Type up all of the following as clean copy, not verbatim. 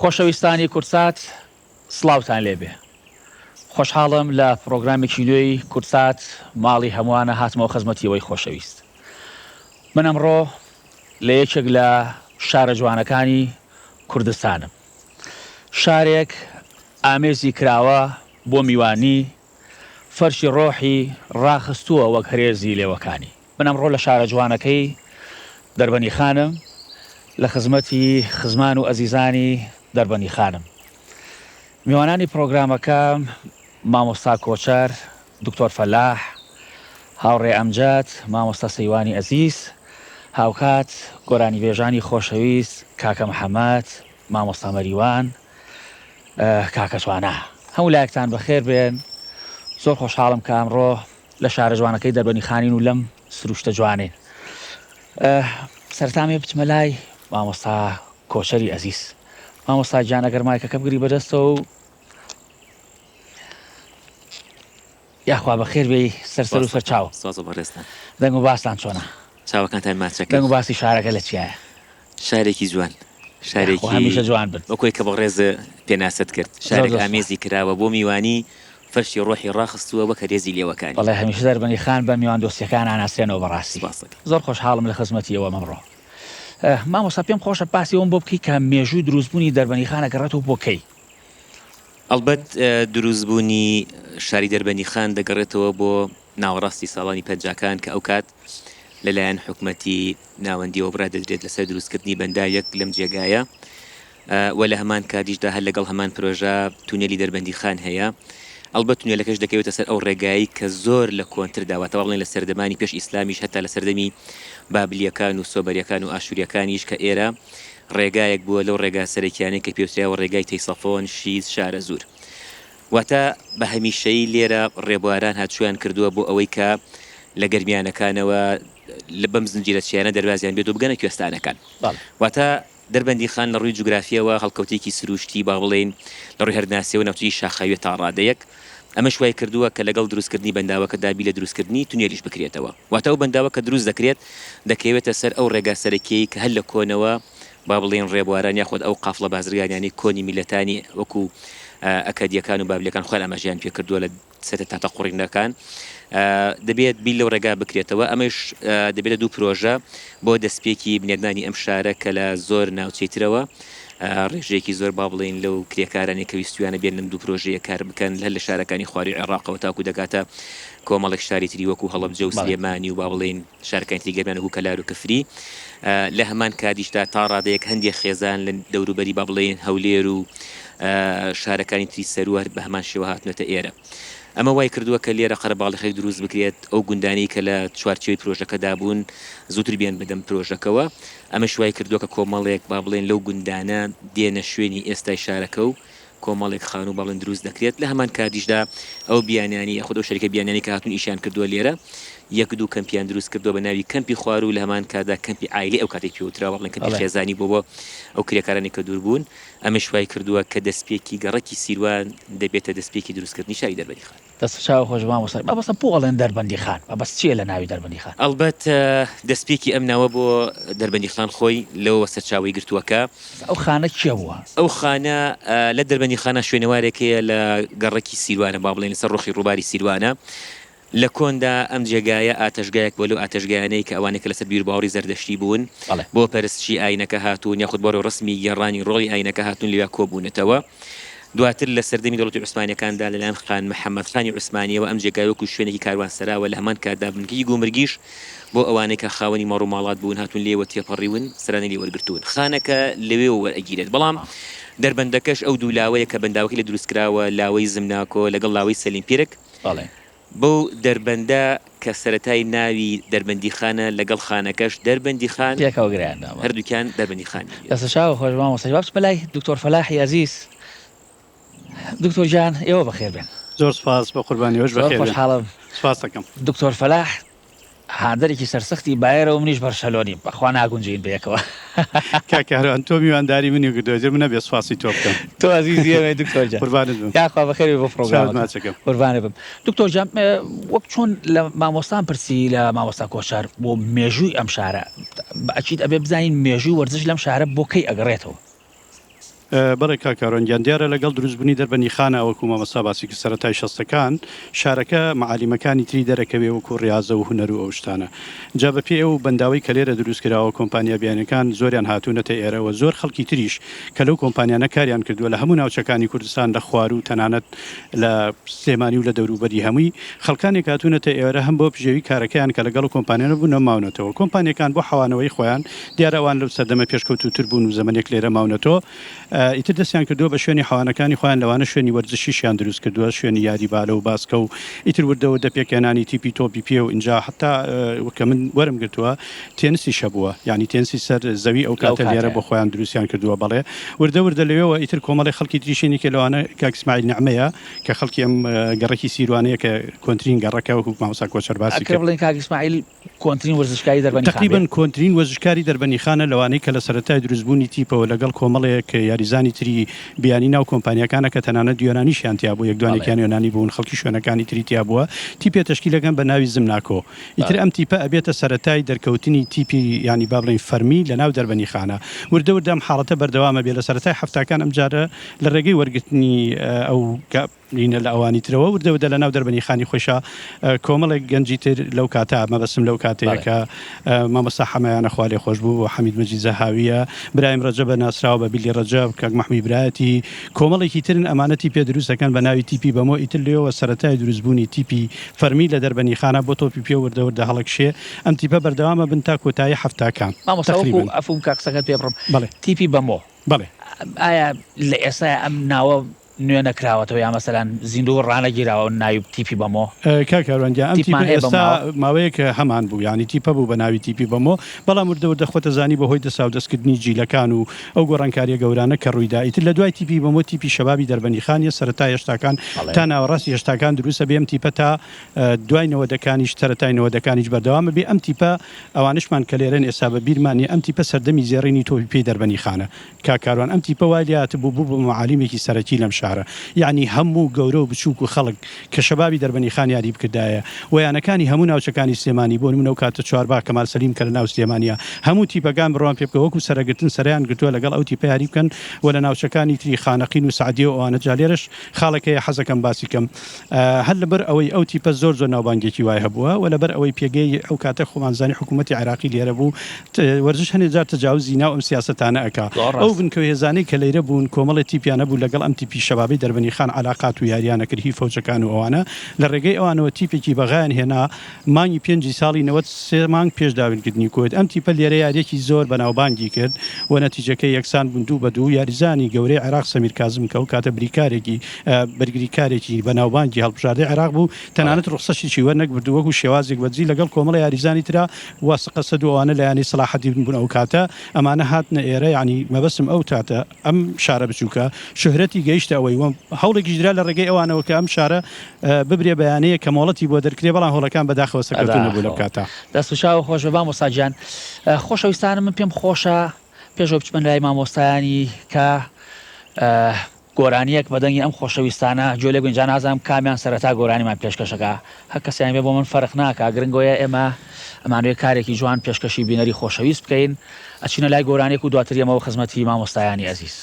خۆشەویستانی کورسات سڵاوتان لێبێ. خۆشحاڵم لە پرۆگرامێکی نوێی کورسات ماڵی هەمووانە هاتمەوە خزمەتیەوەی خۆشەویست. من ئەمڕۆ لە یەکێک لە شارە جوانەکانی کوردستانم. شارێک ئامێزی کراوە بۆ میوانی، فەرشی ڕۆحی ڕاخستووە وەک هەرێزی لێوەکانی. من ئەمڕۆ لە شارە جوانەکەی دەربەنی خانم لە خزمەتی خزمان و ئەزیزانی دەربەنی خانم. میوانانی پرۆگرامەکە مامۆستا کۆچەر، دکتۆر فەلاح، هاوڕێ ئەمجاد، مامۆستا سەیوانی ئەزیز، هاوکات گۆرانی بێژانی خۆشەویست، کاکە محەممەد، مامۆستا مەریوان، کاکە توانە، هەموو لایەکتان بەخێر بێن. زۆر خۆشحاڵم کە ئەمڕۆ لە شارە جوانەکەی دەربەنی خانین و لەم سروشتە جوانێ. سەرتامێ بچمە لای مامۆستا کۆچەری ئەزیز. مامۆستا گیان ئەگەر مایکەکە بگری بەدەستەوە و یاخوا بەخێر بێی سەرسەر و سەرچاو. دەنگ و باستان چۆنە؟ چاوەکانتان ماچەکە. دەنگ و باسی شارەکە لە چیایە؟ شارێکی جوان، شارێکی هەمیشە جوان بن، وەکۆی کە بە ڕێز پێناست کرد. شارێک ئامێزی کراوە بۆ میوانی، فەرشی ڕۆحی ڕاخستووە وەک هەرێزی لێوەکانی. بەڵێ هەمیشە دەربەنی خان بە میوان دۆستیەکان ئاناسرێنەوە بەڕاستی. زۆر خۆشحاڵم لە خزمەتیەوە مەمڕۆ. مامۆستا پێم خۆشە پاسی ئەوم بۆ بکەی کە مێژووی دروستبوونی دەربەنی خانە گەڕێتەوە بۆ کەی؟ ئەلبەت دروستبوونی شاری دەربەنی خان دەگەڕێتەوە بۆ ناوەڕاستی ساڵانی پەنجاکان کە ئەو کات لەلایەن حکومەتی ناوەندیەوە بڕا دەدرێت لەسەر دروستکردنی بەندایەک لەم جێگایە و لە هەمان کاتیشدا هەر لەگەڵ هەمان پرۆژە تونێلی دەربەندی خان هەیە. ئەلبەت تونێلەکەش دەکەوێتە سەر ئەو ڕێگایی کە زۆر لە کۆنتر داواتەوە بڵێن لە سەردەمانی پێش ئیسلامیش هەتا لە سەردەمی بابلیەکان و سۆبەریەکان و ئاشوریەکانیش کە ئێرە ڕێگایەک بووە لەو ڕێگا سەرەکیانەی کە پێوتراوە ڕێگای تەیسەفۆن، شیز، شارە زور. واتە بە هەمیشەی لێرە ڕێبواران هاتشویان کردووە بۆ ئەوەی کە لە گەرمیانەکانەوە لە بەم زنجیرە چیانە دەروازیان بێت و بگەنە کوێستانەکان. واتە دەربەندی خان لە ڕووی جوگرافیەوە هەڵکەوتێکی سروشتی با بڵێن لە ڕووی هەرناسیەوە و ناوچەی شاخەوێت تا ڕادەیەک ئەمە شوای کردووە کە لەگەڵ دروستکردنی بەنداوەکە دابی لە دروستکردنی تونێلیش بکرێتەوە. واتە ئەو بەنداوە کە دروست دەکرێت دەکەوێتە سەر ئەو ڕێگا سەرەکیەی کە هەر لە کۆنەوە با بڵێن ڕێبواران یاخود ئەو قافڵە بازرگانیانی کۆنی میلەتانی وەکو ئەکادیەکان و بابلیەکان خۆیان ئەماژیان پێ کردووە لە سەرەتا تاقە قوڕینەکان دەبێت بیل لەو ڕێگا بکرێتەوە. ئەمەش دەبێت دوو پرۆژە بۆ دەستپێکی بنێردانی ئەم شارە کە لە زۆر ناوچەیترەوە ڕێژەیەکی زۆر با بڵێن لەو کرێکارانی کە ویستویانە بێن لەم دوو پرۆژەیە کار بکەن هەر لە شارەکانی خواریی عێراقەوە تاکو دەکاتە کۆمەڵێک شاری تری وەکو هەڵەبجە و سلێمانی و با بڵێن شارەکانی تری گەرمیان و کەلار و کەفری. لە هەمان کاتیشدا تا ڕادەیەک هەندێک خێزان لە دەوروبەری با بڵێن هەولێر و شارەکانی تری سەروەر بە هەمان شێوە هاتنێتە ئێرە. ئەمە وای کردووە کە لێرە قەرەباڵغێک دروست بکرێت ئەو گوندانی کە لە چوارچێوەی پرۆژەکەدا بوون زووتر بیان بدەم پرۆژەکەوە. ئەمە شوای کردووە کە کۆمەڵێک با بڵێن لەو گوندانە دێنە شوێنی ئێستای شارەکە و کۆمەڵێک خان و باڵێن دروست دەکرێت. لە هەمان کاتیشدا ئەو بیانیانی یاخود ئەو شەریکە بیانیانی کە هاتوون ئیشان کردووە لێرە یەک دوو کەمپیان دروست کردووە بە ناوی کەمپی خوار و لە هەمان کادا کەمپی عایلی ئەو کاتێک پێوتراوە بڵێن کەمپی خێزانی بۆ ئەو کرێکارانی کە دوور بوون. ئەمە شوای کردووە کە دەستپێکی گەڕەکی سیروان دەبێتە دەستپێکی دروستکردنی شاری دەربەندی خان. دەست چاو خۆش مامۆستا بەبەستە بۆ ئەڵێن دەربەندی خان بەبەست چییە لە ناوی دەربەندی خان؟ ئەلبەت دەستپێکی ئەم ناوە بۆ دەربەندی خان خۆی لەوە سەرچاوی گرتووەکە. ئەو خانە کێ بووە؟ ئەو خانە لە دەربەندی خانە شوێنەوارێکەیە لە گەڕێکی سیروانە با بڵێن لەسەر ڕۆخی ڕووباری سیروانە. لە کۆندا ئەم جێگایە ئاتەشگایەک بۆ لەو ئاتەشگایانەی کە ئەوانێک لەسەر بیرباوەڕی زەردەشتی بوون بۆ پەرستشی ئاینەکە هاتوون یاخود بۆ ڕسمی گەڕانی ڕۆڵی ئاینەکە هاتوون لێوە کۆبوونەتەوە. دواتر لە سەردەمی دەوڵەتی عوسمانیەکاندا لەلایەن خان محەممەد خانی عوسمانیەوە ئەم جێگای وەکو شوێنێکی کاروانسەراوە لە هەمان کاتدا بنکەی گومرگیش بۆ ئەوانەی کە خاوەنی مەڕ و ماڵات بوون هاتوون لێوە تێپەڕیون سەرانی لێ وەرگرتوون. خانەکە لەوێ وەرئەگیرێت. بەڵام دەربەندەکەش ئەو دوو لاوەیە کە بەنداوەکەی لە دروستکراوە لاوەی زمناکۆ لەگەڵ لاوەی سەلیم پیرک بەو دەربەندە کە سەرەتای ناوی دەربەندی خانە لەگەڵ خانەکەش دەربەندی خان هەردووکیان دەربەندی خان. دەستە چاو خۆش مامۆستا بچمە لای دکتۆر فەلاحی ئەزیز. دکتۆر جان ئێوە بەخێر بێن. زۆر سپاس بە قوربانیەوەش بەخێر بێن. خۆشحاڵم. سپاس دەکەم. دکتۆر فەلاح هاندەرێکی سەرسەختی بایەرەوە منیش بەرشەلۆنیم بەخوا ناگونجین بەیەکەوە. کاکەهروان تۆ میوانداری منی کردووە من نەبێ سوپاسی تۆ بکەم. تۆ عەزیزیەوە دکتۆر جان. قوربانت بم. یاخوا بەخێر بێ بۆ پرۆگرامەکە. قوربانت بم. دکتۆر جان وەک چۆن لە مامۆستان پرسی لە مامۆستا کۆچەر بۆ مێژووی ئەم شارە ئەچیت ئەبێ بزانین مێژووی وەرزش لەم شارە بۆ کەی ئەگەڕێتەوە؟ بەڵێ کاکارۆنگیان دیارە لەگەڵ دروستبوونی دەربەنی خانە ئەوەکو مامەستا باسی کە سەرەتای شەستەکان شارەکە معالیمەکانی تری دەرەکەوێ وەکو ڕاضە و هونەر و ئەو شتانە جا بە پێ ئەو بەنداوی کە لێرە دروستکراوە کۆمپانیا بیانەکان زۆریان هاتوونەتە ئێرەوە زۆر خەڵکی تریش کە لەو کۆمپانیانە کاریان کردووە لە هەموو ناوچەکانی کوردستان لە خوار و تەنانەت لە سلێمانی و لە دەوروبەری هەمووی خەڵکانێک هاتوونەتە ئێرە هەم بۆ پژێوی کارەکەیان کە لەگەڵ کۆمپانیانە بوون ماونەتەوە کۆمپانیەکان بۆ حەوانەوەی خۆیان دیارەوان لەو سەردەمە پێشکەوتوتر بوون و زەمانێک لێرە ماونەتەوە ئیتر دەستیان کردووە بە شوێنی حەوانەکانی خۆیان لەوانە شوێنی وەرزشیشیان دروست کردووە شوێنی یاری بالە و باسکە و ئیتر وردەوە دەپێکێنانی تیپی تۆپی پێ و اینجا حتا وەکە من وەرم گرتووە تێنسی شەبووە یعنی تێنسی سەر زەوی ئەو کاتە لێرە بۆ خۆیان دروستیان کردووە بەڵێ وردە لەوێەوە ئیتر کۆمەڵی خەڵکی تریشینی کە لەوانە کاک ئیسماعیل نەعمەیە کە خەڵکی ئەم گەڕێکی سیروانەیە کە کۆنترین گەڕەکە وەکو مامۆستا کۆچەر باسی کرد بڵێن کاک ئیسماعیل کۆنترین وەرزشکاری دەربەنی خان تقریبا کۆنترین وەرزشکاری دەربەنی خانە لەوانەی کە لە سەرەتای دروستبوونی تیپەوە لەگەڵ کۆمەڵێک یاریزانی تری بیانی ناو کۆمپانیەکانە کە تەنانەت دیۆنانیشیان تیا بوو یەکدوانێکیان یۆنانی بوون خەڵکی شوێنەکانی تری تیا بووە تیپێ تشکیلەکەن بە ناوی زمناکۆ ئیتر ئەم تیپە ئەبێتە سەرەتای دەرکەوتنی تیپی ینی با بڵێن فەرمی لە ناو دەربەنی خانە وردەم حاڵەتە بەردەوامە بێ لە سەرەتای هەفتاکان ئەم جارە لە ڕێگەی وەرگرتنی ئەو لینە لە ئەوانی ترەوە وردەوردە لە ناو دەربەنی خانی خۆشە کۆمەڵێک گەنجی تر لەو کاتە مەبەسم لەو کاتەیەکە مامەستا حەمایانە خوالێ خۆش بوو و حەمید مەجید زەهاویە برایم ڕەجەبە ناسراوە بە بیلی ڕەجەب کاک مەحموود برایەتی کۆمەڵێکی ترن ئەمانەتی پێ دروستەکەن بە ناوی تیپی بەمۆ ئیتر لێەوە سەرەتای دروستبوونی تیپی فەرمی لە دەربەنی خانە بۆ تۆپی پێ وردەوردە هەڵەکشێ ئەم تیپە بەردەوامە بن تا کۆتایی هەفتاکان ئەفوم کاکسەکەت پێ بڕم بەڵێ تیپی بەمۆ بەڵێ ئایا لە ئێستا ئەم ناوە نوێ نەکراوەتەوە یا مەسەلەن زیندوو ڕانەگیراوە ناوی تیپی بەمۆ کاکارۆنگیان ئەم تیپە ئێستا ماوەیە کە هەمان بوو ینی تیپە بوو بە ناوی تیپی بەمۆ بەڵام وردەوردە خۆتە زانی بەهۆی دەسا و دەستکردنی جیلەکان و ئەو گۆڕانکاریە گەورانە کە ڕوویدا ئیتر لە دوای تیپی بەمۆ تیپی شەبابی دەربەنی خانیە سەرەتا هێشتاکان تا ناوەڕاستی هێشتاکان دروستە بێ ئەم تیپە تا دوای نەوەدەکانیش سەرەتای نەوەدەکانیش بەردەوامە بێ ئەم تیپە ئەوانشمان کە لێرەن ئێستا بە بیرمانی ئەم تیپە سەردەمی زێڕینی تۆپی پێی دەربەنی خانە کاکاروان ئەم تیپە وای لێهات بوو بە معالیمێکی سەرەکی لەم شارە یعنی هەموو گەورە و بچووک و خەڵک کە شەبابی دەربەنی خان یاری بکردایە ویانەکانی هەموو ناوچەکانی سلێمانی بۆ نمونە و کاتە چواربا کەمال سەلیم کە لە ناو سلێمانیە هەموو تیپەکان بڕوان پێ بکە وەکو سەرگرتن سەریان گرتووە لەگەڵ ئەو تیپە یاری بکەن و لە ناوچەکانی تری خانەقین و سعدیە و ئەوانە جالێرش خاڵەکەی حەزەکەم باسی کەم هەر لەبەر ئەوەی ئەو تیپە زۆر ناوبانگێکی وای هەبووە و لەبەر ئەوەی پێگەی ئەو کاتە خۆمانزانی حکوومەتی عێراقی لێرە بوو وەرزش هەنێ جار تەجاوزی ناو ئەم سیاسەتانە ئەکا ئەو بنکەوێزانەی کە لەیرە بوون کۆمەڵی تیپیانە بوو لەگەڵ ئەم تیپی شەبابی دەربەنی خان علاقات و یاریانە کرد هی فەوجەکان و ئەوانە لە ڕێگەی ئەوانەوە تیپێکی بەغایان هێنا مانگی 5 ساڵی 93 مانگ پێش داوینکردنی کۆیت ئەم تیپە لێرە یاریەکی زۆر بەناوبانگی کرد و نەتیجەکەی یەکسان بوون 2-2 یاریزانی گەورەی عێراق سەمیر کازم کە و کاتە بریکارێکی بەرگریکارێکی بەناوبانگی هەڵبژاردەی عێراق بوو تەنانەت ڕوخسەشی وەرنەگرت وەکو شێوازێک بەجی لەگەڵ کۆمەڵی یاریزانی ترا واسقە سەد ئەوانە لە ینی سەلاحەدین بوون ئەو کاتە ئەمانە هاتنە ئێرە ینی مەبەسم ئەو تاتە ئەم شارە بچووکە شهرەتی گەیشتە ئەوەی هەوڵێکی درا لە ڕێگەی ئەوانەوە کە ئەم شارە ببرێ بەیانەیە کە مۆڵەتی بۆ دەرکرێ بەڵام هەوڵەکان بەداخەوە سەکەوتن نەبوو لەو کاتە دەستوشاوە خۆش بە مۆستاجیان خۆشەویستانم من پێم خۆشە پێشەوە بچمە لای مامۆستایانی کە گۆرانیەک بەدەنگی ئەم خۆشەویستانە جۆلێ گونجان نازانم کامیان سەرەتا گۆرانیمان پێشکەشەکە هەر کەسیان بێ بۆ من فەرق ناکە گرنگۆیە ئێمە ئەمانوێ کارێکی جوان پێشکەشی بینەری خۆشەویست بکەین ئەچینە لای گۆرانێک و دواتر ئێمەوە خزمەتی مامۆستایانی عەزیز.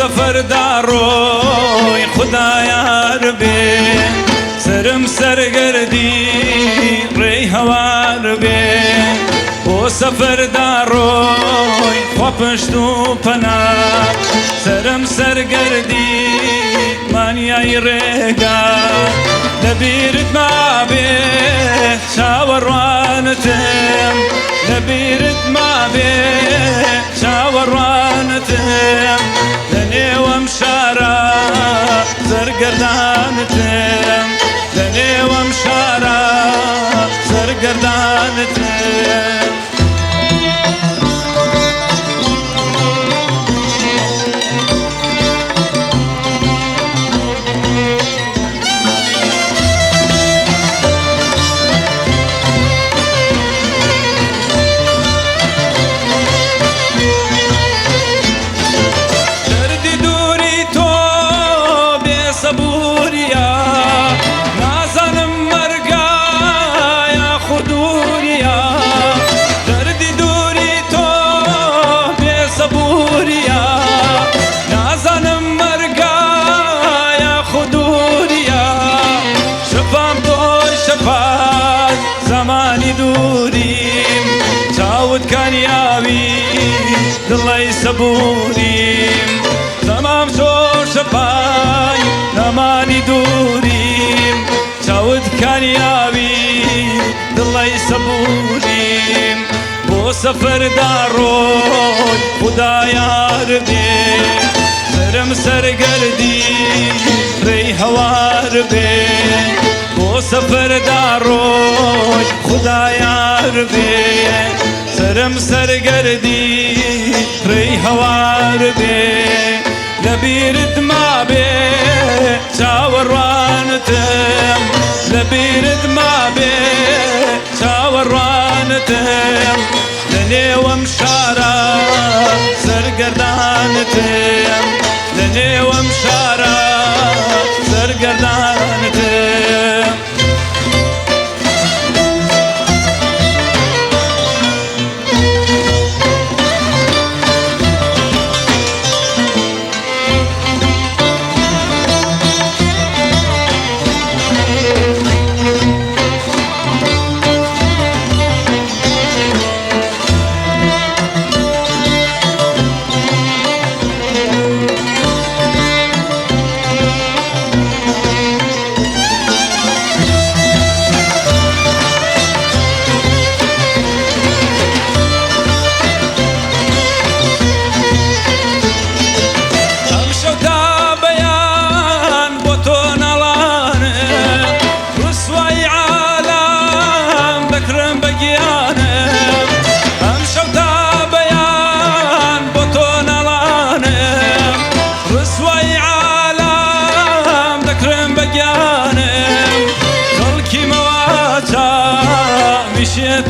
سەفەرداڕۆی خودایار بێ سرم سەرگەردی ڕێی هەوار بێ بۆ سەفەرداڕۆی خوا پشت و پەنا سرم سەرگەردی مانیای ڕێگا لەبیرت مابێ چاوەڕوانتم لبيرد ما بي شاورانتم لني ومشارا زرقردانتم لني ومشارا زرقردانتم زماني دوريم تعود كان ياوي دلي سبوريم تمام شور شفاي زماني دوريم تعود كان ياوي دلي سبوريم بو سفر داروي خدايا ربي سرم سرگردي ري هوار بي بو سفر داروي خدايا ربي سرم سرگردي ري هوار بي لبيرد ما بي شاورانتم لبيرد ما بي شاورانتم لني ومشارا سرگردانتم لني ومشارا سرگردانتم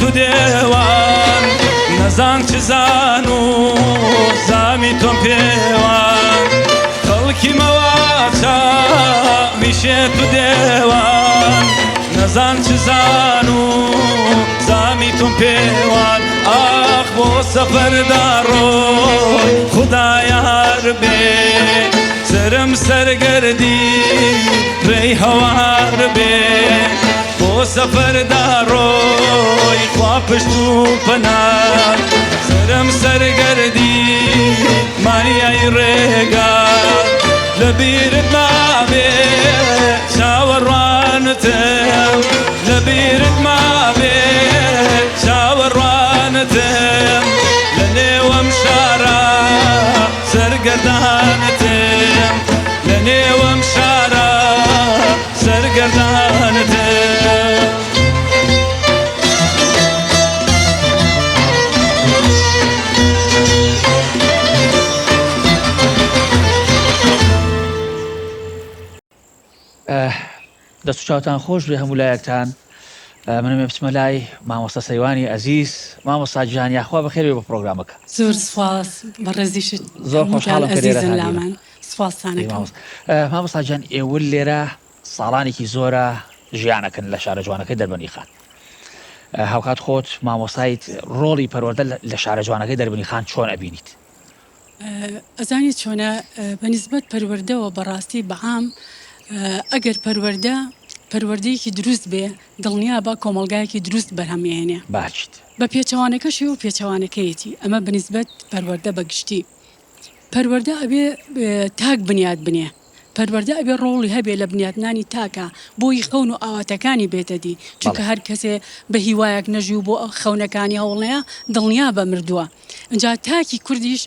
تو دیوان نزان چه زانو زامی تون پیوان خلکی مواچا میشه تو دیوان نزان چه زانو زامی تون پیوان آخ بو سفر داروی خدایا ربی سرم سرگردی ری هوار بی بو سفر داروی خواه پشتو پناه سرم سرگردی مانی ای ریگا لبیرد ما بی شاورانتم لبیرد ما بی شاورانتم لنی ومشارا سرگردانتم لنی ومشارا سرگردانتم دەست و چاوتان خۆش بێ هەموو لایەکتان منم بچمە لای مامۆستا سەیوانی ئەزیز مامۆستا گیان یاخوا بەخێر بێ بە پرۆگرامەکە زۆر سوپاس بەڕێزیشت زۆر خۆشحاڵم کە لێرە لامان سوپاسانەکەم مامۆستا گیان ئێوە لێرە ساڵانێکی زۆرە ژیانەکەن لە شارە جوانەکەی دەربەنی خان هاوکات خۆت مامۆستایت ڕۆڵی پەروەردە لە شارە جوانەکەی دەربەنی خان چۆن ئەبینیت ئەزانی چۆنە بەنسبەت پەروەردەوە بەڕاستی بەعام ئەگەر پەروەردەیەکی دروست بێ دڵنیا بە کۆمەلگایەکی دروست بەرهەمێنێ باچیت بە پێچەوانەکەشی و پێچەوانەکەیەتی ئەمە بەنسبەت پەروەردە بەگشتی پەروەردە ئەبێ تاک بنیاد بنێ پەروەردە ئەبێ ڕۆڵی هەبێ لە بنیاتنانی تاکە بۆی خەون و ئاواتەکانی بێتەدی چونکە هەر کەسێ بە هیوایەک نەژی و بۆ خەونەکانی هەوڵەیە دڵنیا بە مردووە اینجا تاکی کوردیش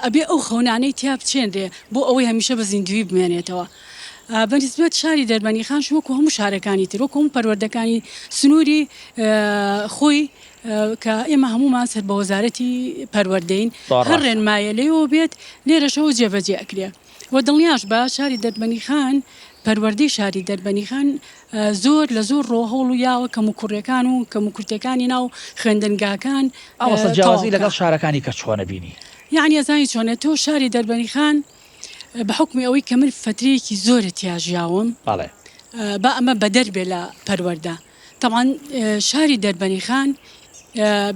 ئەبێ ئەو خەونانەی تیا بچێنرێ بۆ ئەوەی هەمیشە بە زیندوی بمێنێتەوە. بەنسبەت شاری دەربەنی خان وەکو هەموو شارەکانی تر وەکو هەموو پەروەردەکانی سنووری خۆی کە ئێمە هەمومان سەر بە وەزارەتی پەروەردەین هەر ڕێنمایە لێەوە بێت لێرەشەوە جێبەجێ ئەکرێ و دڵنیاش بە شاری دەربەنی خان پەروەردەی شاری دەربەنی خان زۆر لە زۆر ڕۆ هەوڵ و یاوە کەم و کوڕەکان و کەم و کورتەکانی ناو خوێندنگاکان ئەوەسە جیاوازی لەگەڵ شارەکانی کە چۆنە بینی یعنی ئەزانی چۆنە تۆ شاری دەربەنی خان بە حکمی ئەوەی کە من فترەیەکی زۆرە تیاژیاوم با ئەمە بەدەر بێ لە پەروەردە طبعاً شاری دەربەنی خان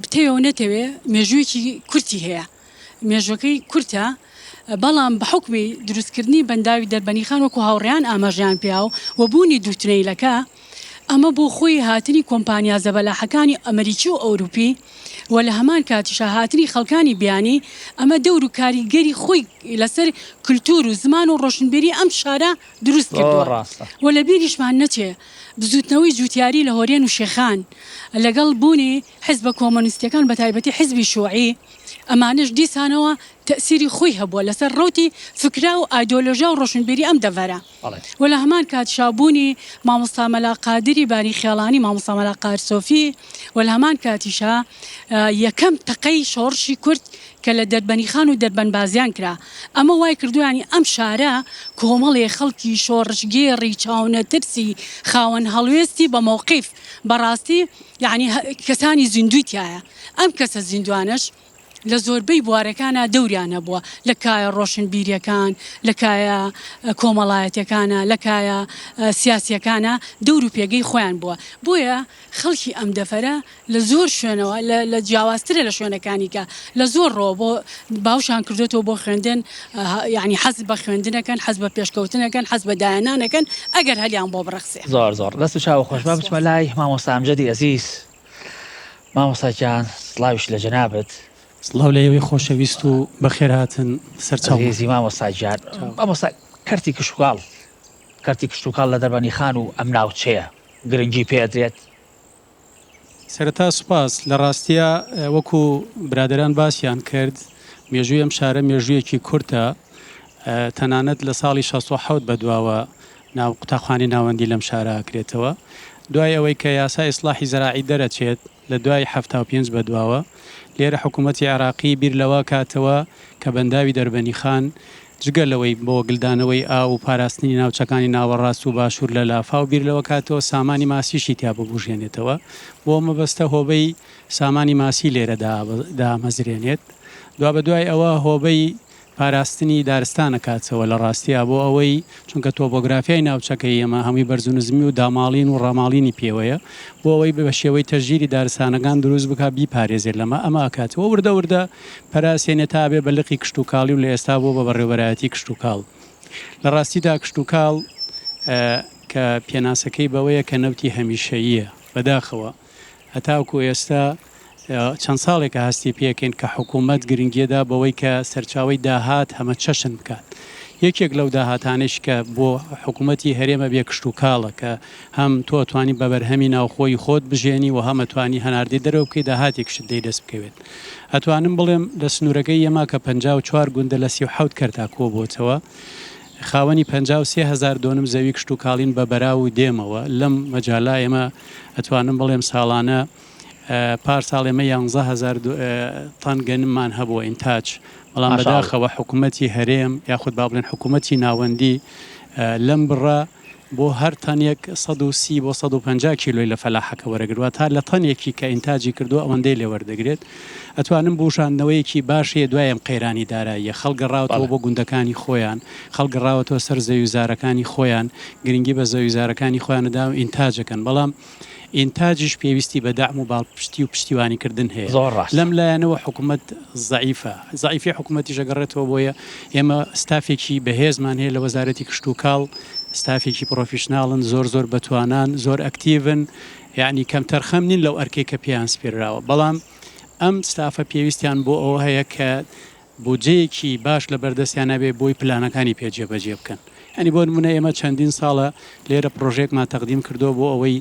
بتەوێ نەتەوێ مێژوویەکی کورتی هەیە مێژوەکەی کورتە بەڵام بە حکمی دروستکردنی بەنداوی دەربەنی خان وەکو هاوڕێیان ئاماژیان پیا و بوونی دووتنەیلەکە ئەمە بۆ خۆی هاتنی کۆمپانیا زەبەلاحەکانی ئەمریکی و ئەوروپی و لە هەمان کاتیشە هاتنی خەڵکانی بیانی ئەمە دەور و کاریگەری خۆی لەسەر کولتور و زمان و ڕۆشنبیری ئەم شارە دروست کردووە و لە بیریشمان نەچێ بزوتنەوەی جوتیاری لە هۆرێن و شێخان لەگەڵ بوونی حیزبە کۆمۆنیستەکان بە تایبەتی حیزبی شوعی ئەمانش دیسانەوە تەسیری خۆی هەبووە لەسەر ڕوتی فکرا و ئایدۆلۆژیا و ڕۆشنبیری ئەم دەڤەرە و لە هەمان کات شابوونی مامۆستا مەلا قادری باری خێڵانی مامۆستا مەلا قارسۆفی و لە هەمان کاتیشە یەکەم تەقەی شۆڕشی کورد کە لە دەربەنی خان و دەربەن بازیان کرا ئەمە وای کردویانی ئەم شارە کۆمەڵێ خەڵکی شۆڕشگێڕی چاونەترسی خاوەن هەڵوێستی بە مووقیف بەڕاستی یعنی کەسانی زیندوی تایە ئەم کەسە زیندوانش لە زۆربەی بوارەکانە دەوریان هەبووە لە کایە ڕۆشنبیریەکان لە کایە کۆمەڵایەتەکانە لە کایە سیاسیەکانە دەور و پێگەی خۆیان بووە بۆیە خەڵکی ئەم دەفەرە لە زۆر شوێنەوە لە جیاوازترە لە شوێنەکانی کە لە زۆر ڕۆ بۆ باوشان کردوێتەوە بۆ خوێندن یعنی حەز بە خوێندنەکەن حەز بە پێشکەوتنەکەن حەز بە دایانانەکەن ئەگەر هەلیان بۆ بڕخسێ زۆر دەست و چاوە خۆش بچمە لای مامۆستا ئەمجەدی ئەزیز مامۆستاجان سڵاویش لە جەنابەت سڵاو لە ئێوەی خۆشەویست و بەخێرهاتن سەرچاوێزی مامۆستاجان مامۆستا کەرتی کشتوکاڵ کەرتی کشتوکاڵ لە دەربەنی خان و ئەم ناوچەیە گرنگی پێدرێت سەرەتا سوپاس لە ڕاستیە وەکو برادران باسییان کرد مێژووی ئەم شارە مێژوویەکی کورتە تەنانەت لە ساڵی 1970 بەدواوە ناو قوتابخانەی ناوەندی لەم شارە ئاکرێتەوە دوای ئەوەی کە یاسای ئیسلاحی زەراعی دەرەچێت لە دوای 75 بەدواوە لێرە حکوومەتی عراقی بیر لەوە کاتەوە کە بەنداوی دەربەنی خان جگە لەوەی بۆ گلدانەوەی ئاو و پاراستنی ناوچەکانی ناوەڕاست و باشوور لە لافا و بیر لەوە کاتەوە سامانی ماسیشی تیا ببوژێنێتەوە بۆ مەبەستە هۆبەی سامانی ماسی لێرە دامەزرێنێت دوا بە دوای ئەوە هۆبەی پاراستنی دارستانە کاتەوە لە ڕاستیە بۆ ئەوەی چونکە تۆپۆگرافیای ناوچەکەی ئێمە هەمووی بەرزونزمی و داماڵین و ڕەماڵینی پێوەیە بۆ ئەوەی بە شێوەی تەژیری دارستانەکان دروست بک بیپارێزێت لەمە ئەمە ئاکاتەوە وردە پەراسێنێت تا بێ بەلقی کشتتوکاڵی و لە ئێستا بۆ بە بەڕێوەرایەتی کشتتوکاڵ لە ڕاستیدا کشتتوکاڵ کە پێناسەکەی بەوەیە کە نەوتی هەمیشەییە بەداخەوە هەتاوکو ئێستا چەند ساڵێکە هەستی پێکەین کە حکوومەت گرنگیەدا بەوەی کە سەرچاوی داهات هەمە چەشن بکات یەکێک لەو داهاتانش کە بۆ حکوومەتی هەرێمە بێ کشتتوکاڵە کە هەم تۆتوانی بەبەرهەمی ناوخۆی خۆت بژێنی و هەمەتوانی هەناردی دەرەوە بکەی داهاتێکشت دەی دەست بکەوێت ئەتوانم بڵێم لە سنوورەکەی ئێمە کە 54 گوندە لە 37 کەرتا کۆ بۆتەوە خاوەنی 53,000 دۆنم زەوی کشتتوکاڵین بە بەراو و دێمەوە لەم مەجالا ئێمە ئەتوانم بڵێم ساڵانە پار ساڵ ئێمە 11,000 تەن گەنممان هەبووە ئینتاج بەڵام بەداخەوە حکوومەتی هەرێم یاخود با بڵێن حکوومەتی ناوەندی لەم بڕە بۆ هەر تەنێک 130 بۆ 150 کیلۆی لە فەلاحەکە وەرەگرتووە تا لە تەنێکی کە ئینتاجی کردو ئەوەندەی لێ وەردەگرێت ئەتوانم بوشاندنەوەیکی باشەیە دوایم قەیرانی داراییە خەڵگەڕاوەوە بۆ گوندەکانی خۆیان خەڵگەڕاوەتەوە سەر زەویزارەکانی خۆیان گرنگی بە زەویزارەکانی خۆیانەدا و ئینتاجەکەن بەڵام ئینتاجش پێویستی بە داعم و باڵپشتی و پشتیوانیکردن هەیە لەم لایەنەوە حکوومەت زەعیفی حکوومەتی ژەگەڕێتەوە بۆیە ئێمە ستافێکی بەهێزمان هەیە لە وەزارەتی کشتتوکاڵ ستافێکی پرۆفیشناڵن زۆر بەتوانان زۆر ئەکتیڤن یعنی کەم تەرخەم نین لەو ئەرکەی کە پێیان سپێراوە بەڵام ئەم ستافە پێویستیان بۆ ئەوە هەیە کە بودجەیەکی باش لە بەردەستیان نەبێ بۆی پلانەکانی پێجێبەجێ بکەن ئەنی بۆ نمونە ئێمە چەندین ساڵە لێرە پرۆژێکمان تەقدیم کردو بۆ ئەوەی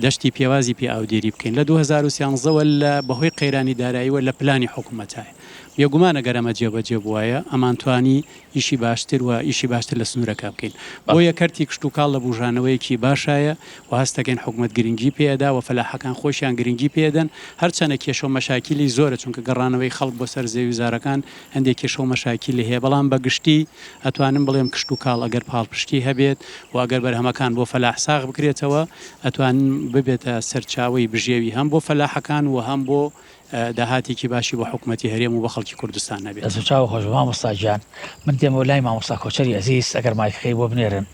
دەشتی پێوازی پێ ئاودێری بکەین لە 2013ەوە لە بەهۆی قەیرانی داراییوە لە پلانی حکوومەتایە بێگومانە گەرەمە جێبەجێ بووایە ئەمانتوانی ئیشی باشتر و ئیشی باشتر لە سنوورەکە بکەین بۆ یەکەرتی کشت و کاڵ لە بژانەوەیەکی باشایە و هەستەکەین حکوومەت گرنگی پێدا و فەلاحەکان خۆشیان گرنگی پێدەن هەرچەنە کێشە و مەشاکیلی زۆرە چونکە گەڕانەوەی خەڵک بۆ سەر زەوی وزارەکان هەندێک کێشە و مەشاکیلی هەیە بەڵام بەگشتی ئەتوانم بڵێم کشت و کاڵ ئەگەر پاڵپشتی هەبێت و ئەگەر بەرهەمەکان بۆ فەلاح ساغ بکرێتەوە ئەتوانن ببێتە سەرچاوی بژێوی هەم بۆ فەلاحەکان و هەم بۆ داهاتێکی باشی بۆ حکوومەتی هەرێم و بە خەڵکی کوردستان نەبێت چاو خۆش مامۆستاجان من دێمە لای مامۆستا کۆچەری ئەزیز ئەگەر مایکەکەی بۆ بنێرن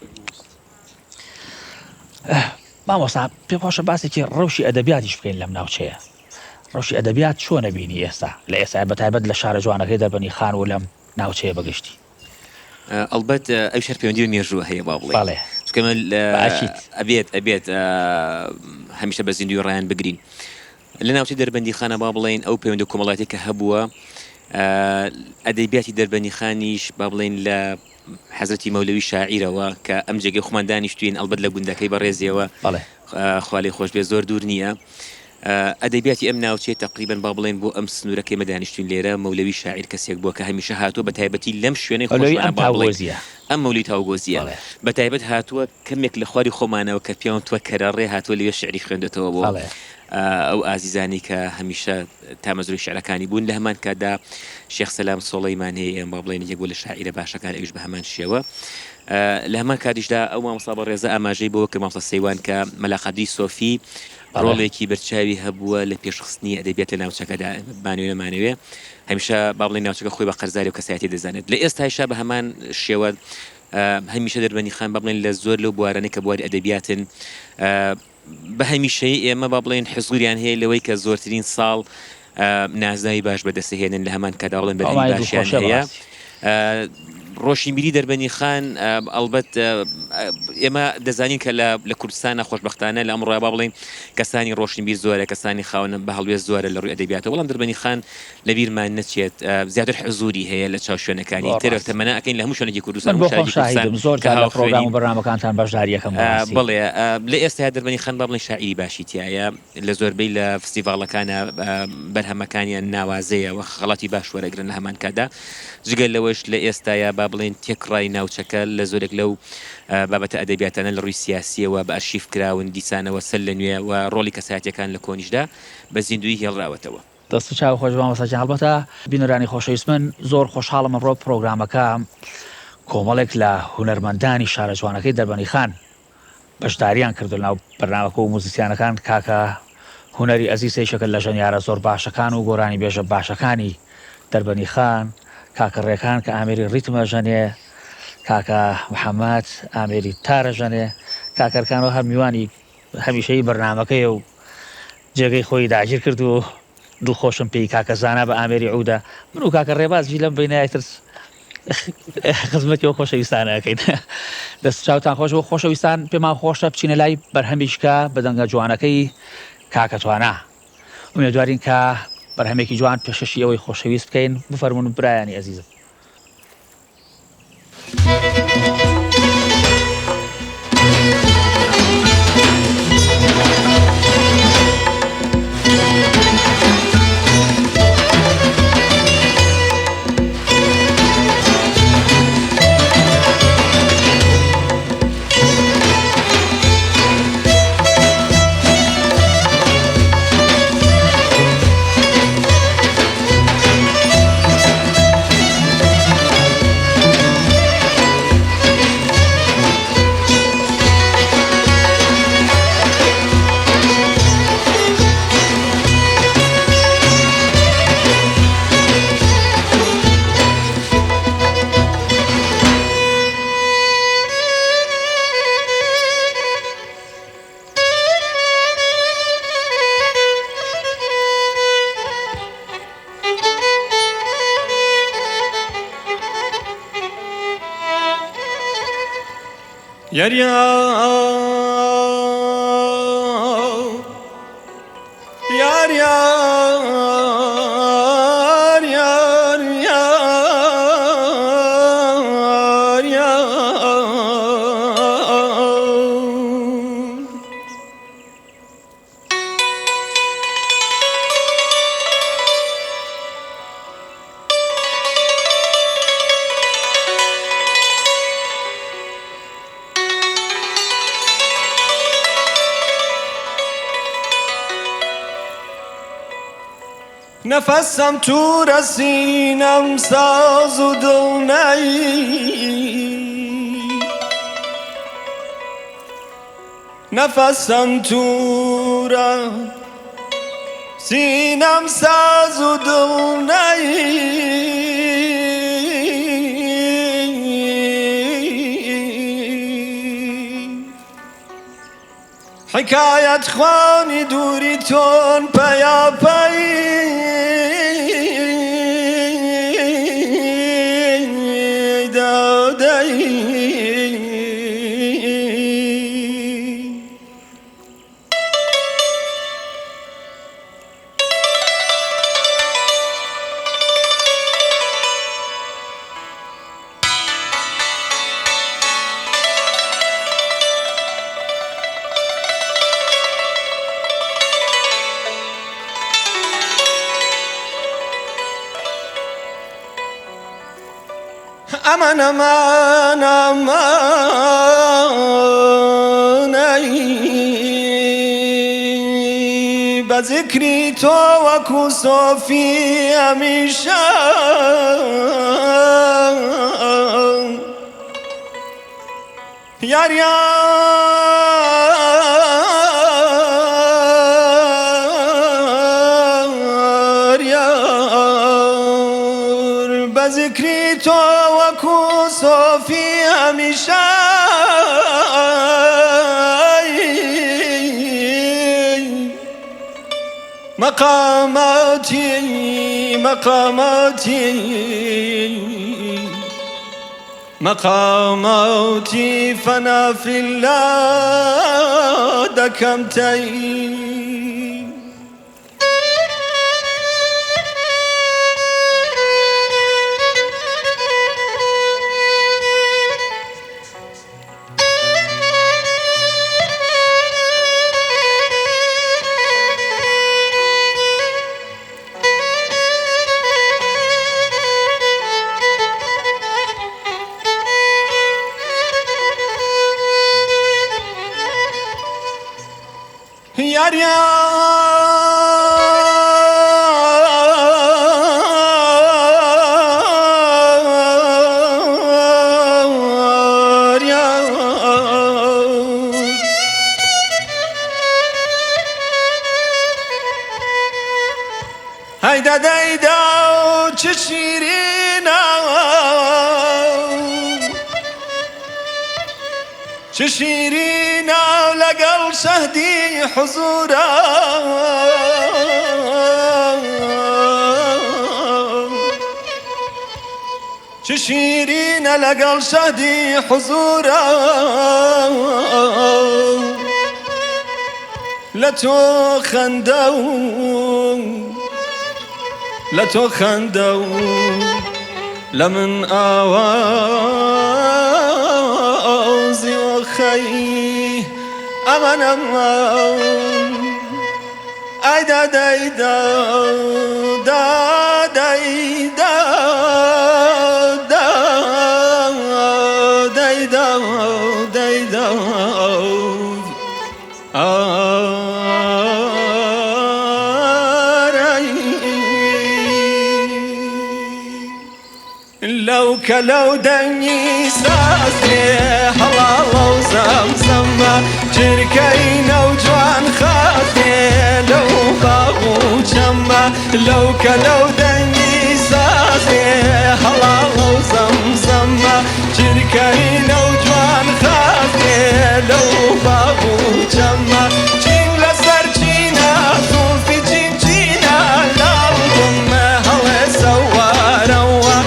مامۆستا پێ خۆشە باسێکی ڕەوشی ئەدەبیاتیش بکەین لەم ناوچەیە ڕەوشی ئەدەبیات چۆن نەبینی ئێستا لە ئێستا بەتایبەت لە شارە جوانەکەی دەربەنی خان و لەم ناوچەیە بەگشتی ئەلبەت ئەو شەر پەیوەندی و مێژووە هەیە با بڵێ ئەبێت هەمیشە بە زیندوی ڕایان بگرین لە ناوچەی دەربەندی خانە با بڵێن ئەو پەیوەندی کۆمەڵاتی کە هەبووە ئەدەبیاتی دەربەندی خانیش با بڵێن لە حەزرەتی مەولەوی شاعیرەوە کە ئەم جێگەی خۆمان دانیشتوین ئەلبەت لە گوندەکەی بەڕێزیەوە خوالی خۆش بێ زۆر دوور نییە ئەدەبیاتی ئەم ناوچێت تقریبا با بڵێن بۆ ئەم سنوورەکەی مەدانیشتوین لێرە مەولەوی شاعیر کەسێک بووە کە هەمیشە هاتووە بە تایبەتی لەم شوێنەی ئەم مەولی تاوگۆزیە بە تایبەت هاتووە کەمێک لە خواری خۆمانەوە کە پیاوان توە کەرەڕێ هاتووە لەوێ شعری خوێندێتەوە بۆ ئەو ئازیزانی کە هەمیشە تامەزوری شعرەکانی بوون لە هەمان کادا شێخ سەلام سۆڵەیمان هەیە ئێمە با بڵێن یەک بۆ لە شاعیرە باشەکان ئەویش بە هەمان شێوە لە هەمان کاتیشدا ئەو مامۆستا بەڕێزە ئاماژەی بۆ کە مامۆستا سەیوان کە مەلاقەدری سۆفی ڕۆڵێکی بەرچاوی هەبووە لە پێشخستنی ئەدەبیات لە ناوچەکەدا مانوێ هەمیشە با بڵێن ناوچەکە خۆی بە قەرزاری و کەسایەتی دەزانێت لە ئێستایشا بە هەمان شێوە هەمیشە دەربەندی خان با بڵێن لە زۆر لەو بوارانەی کە بواری ئەدەبیاتن بە هەمیشەی ئێمە با بڵێن حزوریان هەیە لەوەی کە زۆرترین ساڵ نازناوی باش بەدەستهێنن لە هەمان کادا بڵێن بەری باشیان هەیە ڕۆشی میری دەربەنی خان ئەلبەت ئێمە دەزانین کە لە کوردستانە خۆشبەختانە لە ئەمڕۆ با بڵێن کەسانی ڕۆشنبیر زۆرە کەسانی خاونە بە هەڵوێ زۆرە لە ڕووی ئەدەبیاتەوە بەڵام دەربەنی خان لەبیرمان نەچێت زیاتر حزوری هەیە لە چاو شوێنەکانی ترە تەمەناکەین لە هەموو شوێنێکی کوردستان زۆر پرۆگرام و بەرنامەکانتان بەشداریەکەم بڵێ لە ئێستا دەربەنی خان با بڵێن شاعیری باشی تایە لە زۆربەی لە فستیڤاڵەکانە بەرهەمەکانیان ناوازەیە و خەڵاتی باش وەرەگرن لە هەمان کادا جگەل لەوەش لە ئێستاە با بڵێن تێکڕای ناوچەکە لە زۆرێک لەو بابەتە ئەدەبیاتانە لە ڕووی سیاسیەوە بە ئەرشیف کراون دیسانەوە سەر لە نوێ و ڕۆڵی کەسایەتەکان لە کۆنیشدا بە زیندوی هێڵراوەتەوە دەست چاو خۆش مامۆستاجان هەڵبەتە بینەرانی خۆشەویست من زۆر خۆشحاڵم ئەمڕۆ پرۆگرامەکە کۆمەڵێک لە هونەرمەندانی شارە جوانەکەی دەربەنی خان بەشداریان کردو ناو بەرنامەکە و موزیسیانەکان کاکە هونەری ئەزیزێکێکە لە ژەنیارە زۆر باشەکان و گۆرانی بێژە باشەکانی دەربەنی خان کاکە ڕێکان کە ئامێری ڕیتمە ژەنێ کاکە محەممەد ئامێری تارە ژەنێ کاکەرکانەوە هەر میوانی هەمیشەی بەرنامەکەی و جێگەی خۆی داگیر کرد و دڵخۆشم پێی کاکە زانا بە ئامێری عودا من و کاکە ڕێبازی لەم بینایتر خزمەتیەوە خۆشەویستانەکەین دەست چاوتان خۆش بۆ خۆشەویستان پێمان خۆشە بچینە لای بەرهەمیشکە بە دەنگە جوانەکەی کاکەتوانە ئومێدوارین کە بەرهەمێکی جوان پێشەشی ئەوەی خۆشەویست بکەین بفەرمون برایانی ئەزیزم Yar yar yar yar yar yar yar نفسم تو رسینم ساز و دل نی، نفسم تو رسینم ساز و دل نی. حکایت خوانی دوری تون پیا پی دادی. امان امان امان ای بذکری تو وکو صوفی همیشه یار یار بذکری تو وکو صوفی همیشه مقاماتی مقاماتی فنا فی الله دکمتی. یار هیدا دیدا چه شیرینا چه شیرینا لقل شهدی حضورا چه شیرینا لقل شهدی حضورا لتو خندو لمن آوازي وخي أمان أمان أيدا دايدا دا دايدا دا دايدا دايدا لو كلو دني ساسي حلال وزمزم شركين وجوان خاطي لو باغو جمع لو كلو دني ساسي حلال وزمزم شركين وجوان خاطي لو باغو جمع جين لسر جينا زولفي جين جينا لالهم هلا سواروا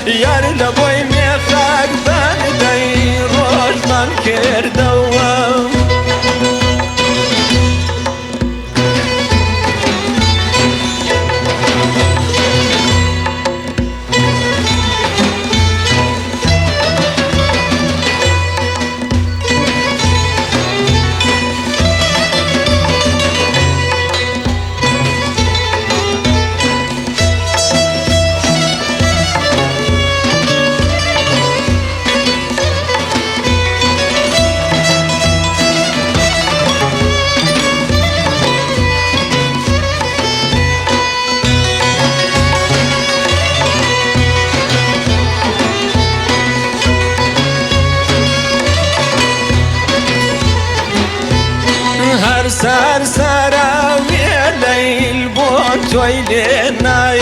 یار لبوی میخک بن دی روش من کردوام سر سراوی لیل بود توی لنای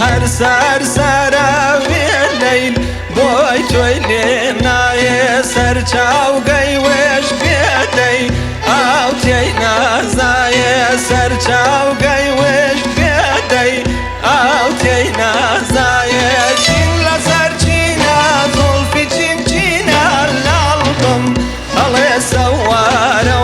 هر سر سراوی لیل بود توی لنای سر چاو گی وش بیدی او تی نازای سر چاو گی وش بیدی او تی نازای چین لسر چینا زلفی چین چینا لالبم الله سواره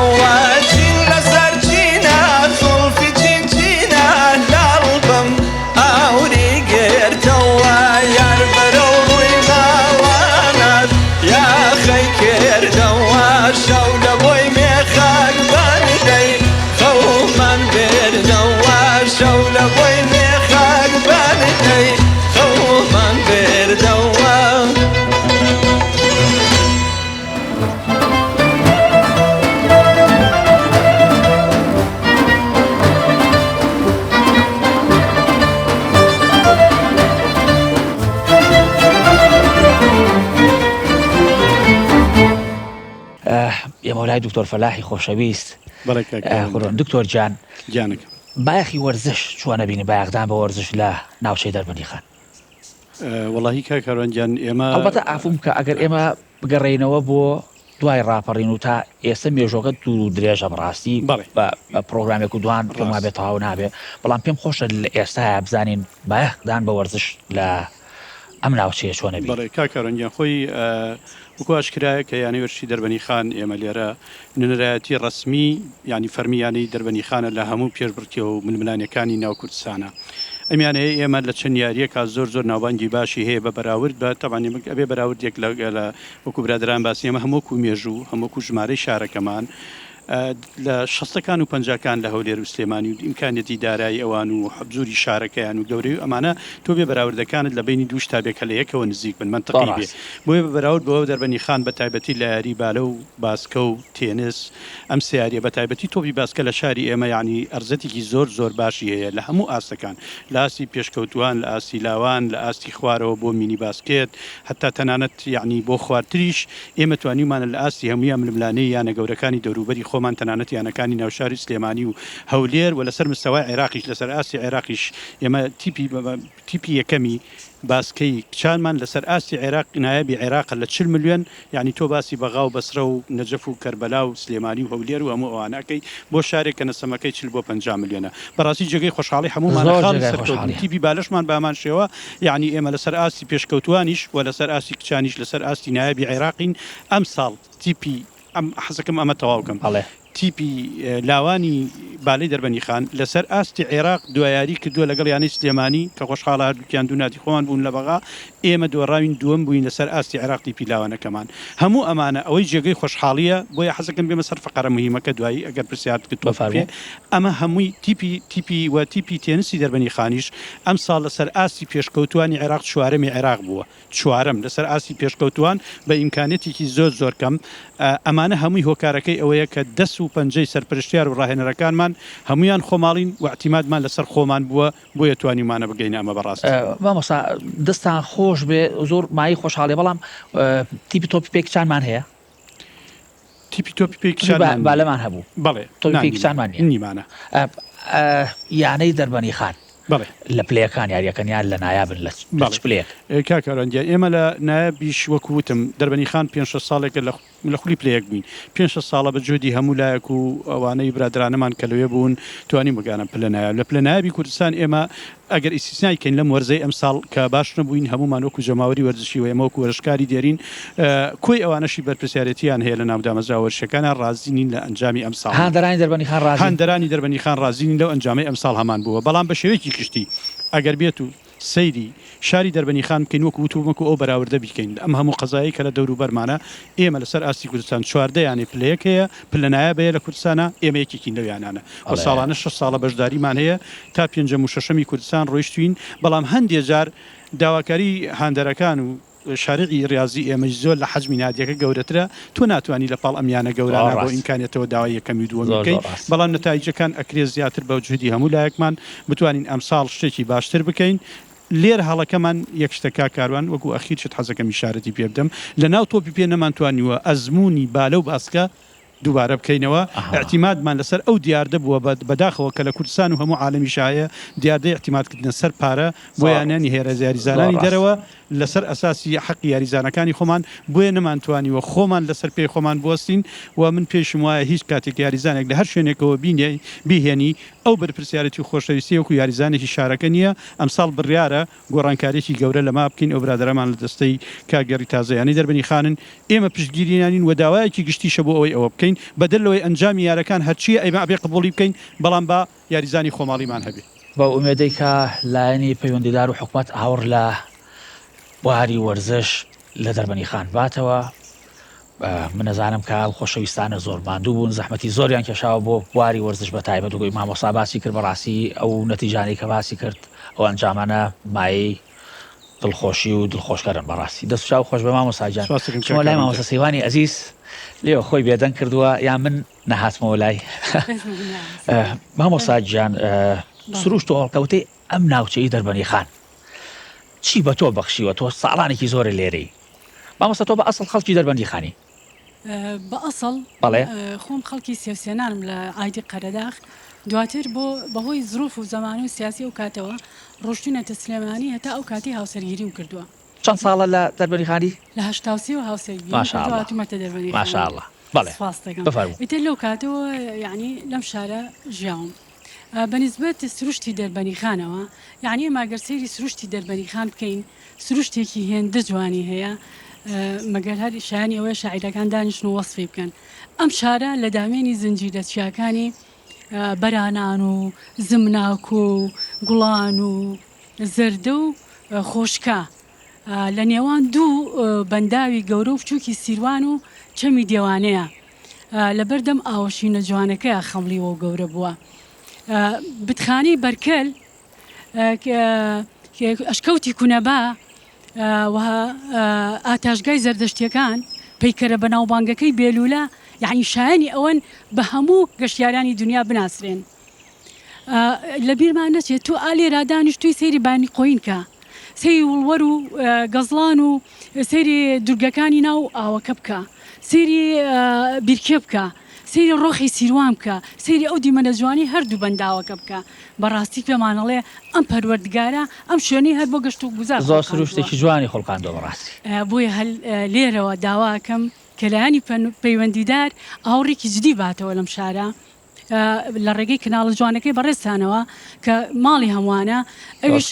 مولای دکتۆر فەلاحی خۆشەویست دکتۆر جان جانێک بایەخی وەرزش چوانە بینی بایەقدان بە وەرزش لە ناوچەی دەربەنی خان وەڵاهی کاکەڕوانجان ئێمە ئەڵبەتە ئافوم کە ئەگەر ئێمە بگەڕێینەوە بۆ دوای ڕاپەڕین و تا ئێستا مێژۆکە دوو درێژە بڕاستی بە پرۆگرامێک و دوان پێم بێت هاو نابێ بەڵام پێم خۆشە لە ئێستا بزانین بایەقدان بە وەرزش لە ئەم ناوچەیە چۆنە بی بەڵێ کاکەڕوانجان خۆی وەکو ئاشکرایە کە یانەی وەرشی دەربەنی خان ئێمە لێرە نوێنەرایەتی ڕسمی ینی فەرمیانەی دەربەنی خانە لە هەموو پێشبڕکێ و ململانەکانی ناو کوردستانە ئەمیانەیە ئێمە لە چەند یاریەکە زۆر ناوبانگی باشی هەیە بە بەراورد بە تەوانی ئەبێ بەراوردێک لە وەکو برادران باسی ئێمە هەمووکو مێژوو هەمووکو ژمارەی شارەکەمان لە 60ەکان و 50کان لە هەولێر و سلێمانی و ئیمکانەتی دارایی ئەوان و حەبزوری شارەکەیان و گەورەی و ئەمانە تۆ بێ بەراوردەکانت لە بینی دوو شتابێکە لە یەکەوە نزیک بن منتەقی بێ بۆیە بەراورد بەوە دەربەنی خان بە تایبەتی لە یاری بالە و باسکە و تێنس ئەم سیاریە بە تایبەتی تۆپی باسکە لە شاری ئێمە یعنی ئەرزەتێکی زۆر باشی هەیە لە هەموو ئاستەکان لە ئاستی پێشکەوتوان لە ئاستی لاوان لە ئاستی خوارەوە بۆ مینی باسکێت هەتا تەنانەت یعنی بۆ خواردتریش ئێمە توانیمانە لە ئاستی هەمویان ململانەی یانە گەورەکانی دەوروبەری خۆمان تەنانەت یانەکانی ناوشاری سلێمانی و هەولێر و لەسەر مستەوای عێراقیش لەسەر ئاستی عێراقیش ئێمە تیپی یەکەمی باسکەی کچانمان لەسەر ئاستی عێراق نایابی عێراق لە 40 ملیۆن یعنی تۆ باسی بەغا و بەسرە و نەجەف و کەربەلا و سلێمانی و هەولێر و هەموو ئەوانەکەی بۆ شارێک کە نەسەمەکەی 40 بۆ 50 ملیۆنە بەڕاستی جێگەی خۆشحاڵی هەمومان تیپی بالەشمان بامان شێوە یعنی ئێمە لەسەر ئاستی پێشکەوتوانیش و لەسەر ئاستی کچانیش لەسەر ئاستی نایابی عێراقین ئەم ساڵ تیپی ئەم حەزەکەم ئەمە تەواوکەم تیپی لاوانی بالەی دەربەنی خان لەسەر ئاستی عێراق دوایاری کردووە لەگەڵ یانەی سلێمانی کە خۆشحاڵە هەردووکیان دوو ناتی خۆمان بوون لە بەغا ئێمە دۆڕاوین دووەم بووین لەسەر ئاستی عێراق تیپی لاوانەکەمان هەموو ئەمانە ئەوەی جێگەی خۆشحاڵیە بۆیە حەزەکەم بێمە سەر فەقەرە مهمەکە دوایی ئەگەر پرسیار کردووە فەرمێ ئەمە هەمووی تیپی و تیپی تێنسی دەربەنی خانیش ئەم ساڵ لەسەر ئاستی پێشکەوتوانی عێراق چوارەمی عێراق بووە چوارەم لەسەر ئاستی پێشکەوتوان بە ئیمکانێتێکی زۆر کەم ئەمانە هەمووی هۆکارەکەی ئەوەیە کە 10 و 5 سەرپرشتیار و ڕاهێنەرەکانمان هەمویان خۆماڵین و اعتیمادمان لەسەر خۆمان بووە بۆیە توانیمانە بگەین ئەمە بەڕاست مامۆستا دەستان خۆش بێ زۆر مای خۆشحاڵێ بەڵام تیپی تۆپی پێکچانمان هەیە تیپی تۆپی پێکچان بالەمان هەبوو بەڵێ تۆپی پێکچانمان نیمانە یانەی دەربەنی خان بەڵێ لە پلەکان یاریەکەنیان لە نایابن لە پلێک کاکەڕەنجە ئێمە لە نایابیش وەکوتم دەربەنی خان 5 ساڵێکە لە خولی پلەیەک بووین 5 ساڵە بە جۆدی هەموو لایەک و ئەوانەی برادرانەمان کە لەوێ بوون توانی بگانە پلە نایابی کوردستان ئێمە ئەگەر ئیسیسنای کەین لەم وەرزەی ئەم ساڵ کە باش نەبووین هەمومان وەکو جەماوەری وەرزشی و ئێمە وەکو وەرزشکاری دێرین کۆی ئەوانەشی بەرپرسیارەتیان هەیە لە ناودامەزرا وەرزشەکانە ڕازینین لە ئەنجامی ئەم ساڵ هاندەرانی دەربەنی خان ڕازینین لەو ئەنجامی ئەم ساڵ هەمان بووە بەڵام بە شێوەیەکی کشتی ئەگەر بێت و سەیری شاری دەربەنی خان بکەین وەکو وتومەکو ئەو بەراوردە بیکەین ئەم هەموو قەزایی کە لە دەور و بەرمانە ئێمە لەسەر ئاستی کوردستان چواردەیانی پلەیەک هەیە پلە نایابەیە لە کوردستانە ئێمە یەکێکین لەویانانە و ساڵانە 6 ساڵە بەشداریمان هەیە تا 5 و 6 کوردستان ڕۆیشتوین بەڵام هەندێک جار داواکاری هاندەرەکان و شارعی ریاضی ئێمە زۆر لە حەجمی نادیەکە گەورەترە تۆ ناتوانانی لە پاڵ ئەمیانە گەورانە بۆ ئیمکانێتەوە داوای یەکەمی دووەمەکەی بەڵام نەتایجەکان ئەکرێ زیاتر بە وجودی هەموو لایەکمان بتوانین ئەم ساڵ شتێکی باشتر بکەین لێر هەڵەکەمان یەک شتەکە کاروان وەکو ئەخیر شت حەزەکەم ئیشارەتی پێ بدەم لە ناو تۆپی پێ نەمانتوانیوە ئەزمموی بالە و باسکە دووبارە بکەینەوە اعتیمادمان لەسەر ئەو دیاردە بووە بەداخەوە کە لە کوردستان و هەموو عالمی شایە دیاردەی اعتیمادکردنە سەر پارە بۆ یانانی هێرە یاریزانانی دەرەوە لەسەر ئەساسی حەقی یاریزانەکانی خۆمان بۆیە نەمانتوانیوە خۆمان لەسەر پێی خۆمان بوەستین و من پێشم وایە هیچ کاتێک یاریزانێک لە هەر شوێنێکەوە بیهێنی ئەو بەرپرسیارەتی و خۆشەویستی وەکو یاریزانێکی شارەکە نییە ئەمساڵ بڕیارە گۆڕانکارێکی گەورە لەما بکەین ئەو برادەرەمان لە دەستەی کاگەڕی تازەیانی دەربەنی خانن ئێمە پشتگیرینانین و داوایەکی گشتیشە بۆ ئەوەی ئەوە بکەین بەدەلەوەی ئەنجامی یارەکان هەرچیە ئەیمە ئەبێ قبوڵی بکەین بەڵام با یاریزانی خۆماڵیمان هەبێت بە ئومێدەی کە لایەنی پەیوەندیدار و حکوومەت ئاور لە بواری وەرزش لە دەربەنی خان باتەوە من نەزانم کە خۆشەویستانە زۆر ماندوو بوون زەحمەتی زۆریان کێشاوە بۆ بواری وەرزش بە تایبەت و مامۆستا باسی کرد بەڕاستی ئەو نەتیجانەی کە باسی کرد ئەو ئەنجامانە مایەی دڵخۆشی و دڵخۆشکەرن بەڕاستی دەستشاو خۆش بە مامۆستاجان شما لای مامۆستا سەیوانی عەزیز لێوە خۆی بێدەنگ کردووە یان من نەهاتمەوە لای مامۆستاجان سروشت و هەڵکەوتەی ئەم ناوچەی دەربەنی خان چی بە تۆ بەخشیوە تۆ ساڵانێکی زۆرە لێرەی مامۆستا تۆ بە ئەسڵ خەڵکی دەربەندی خانی بە ئەسڵ خۆم خەڵکی سێوسێنانم لە ئایدی قەرەداخ دواتر بۆ بەهۆی زروف و زەمان و سیاسی و کاتەوە ڕۆشتونەتە سلێمانی هەتا ئەو کاتی هاوسەرگیریم کردووە چەند ساڵە لە دەربەنی خانی لە هەشتاسی و هاوسەرگیریمەتە دەربەنی ماشاءالله بەڵێ ئیتر لەو کاتەوە یعنی لەم شارە ژیاوم بەنسبەت سروشتی دەربەنی خانەوە یعنی ئێماگەر سەیری سروشتی دەربەنی خان بکەین سروشتێکی هێندە جوانی هەیە مەگەر هەر شایانی ئەوەیە شاعیرەکان دانیشن و وەسفی بکەن ئەم شارە لە دامێنی زنجیرە چیاکانی بەرانان و زمناک و گوڵان و زەردە و خۆشکە لە نێوان دوو بەنداوی گەورە و بچووکی سیروان و چەمی دێوانەیە لەبەردەم ئاوەشینە جوانەکەی خەمڵیوە و گەورە بووە بتخانی بەرکەل ئەشکەوتی کوونەبا ئاتاشگای زەردەشتیەکان پەیکەرە بەناوبانگەکەی بێلوولە یعنی شایانی ئەوەن بە هەموو گەشتیارانی دنیا بناسرێن لە بیرمان نەچێت تو ئالێ رادانیش توی سەیری بانی قۆینکە سەیری وڵوەر و گەزڵان و سەیری دورگەکانی ناو ئاوەکە بکە سەیری بیرکێ بکە سەیری ڕۆخی سیروان بکە سەیری ئەو دیمەنە جوانی هەردوو بەنداوەکە بکە بەڕاستی پێمانەڵێ ئەم پەروەردگارە ئەم شوێنەی هەر بۆ گەشت و گوزار زۆر سروشتێکی جوانی خۆڵقاندۆ بەڕاستی بۆیە هەل لێرەوە داواکەم کە لایەنی پەیوەندیدار ئاوڕێکی جدی باتەوە لەم شارە لە ڕێگەی کناڵە جوانەکەی بەڕێستانەوە کە ماڵی هەمووانە ئەویش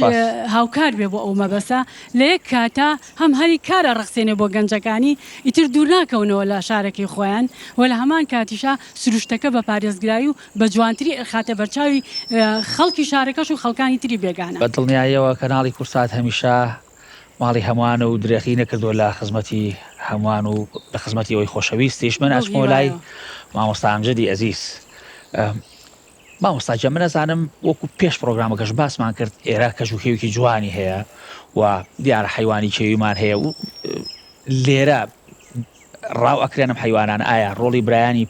هاوکار بێ بۆ ئەو مەبەسە لە یەک کاتە هەم هەری کارە ڕخسێنێ بۆ گەنجەکانی ئیتر دوور ناکەونەوە لە شارەکەی خۆیان و لە هەمان کاتیشا سروشتەکە بە پارێزگرایی و بە جوانتری خاتە بەرچاوی خەڵکی شارەکەش و خەڵکانی تری بێگانە بە دڵنیاییەوە کەناڵی کورسات هەمیشە ماڵی هەمووان و درێخی نەکردو لە خزمەتی هەمووان و لە خزمەتی ئەوەی خۆشەویستیش من ئەچمەوە لای مامۆستا ئەمجەدی عەزیز مامۆستاجە من ئەزانم وەکو پێش پرۆگرامەکەش باسمان کرد ئێرە کەژوکێوێکی جوانی هەیە و دیارە حیوانی کێویمان هەیە و لێرە ڕاو ئەکرێنم حیوانان ئایا ڕۆڵی برایانی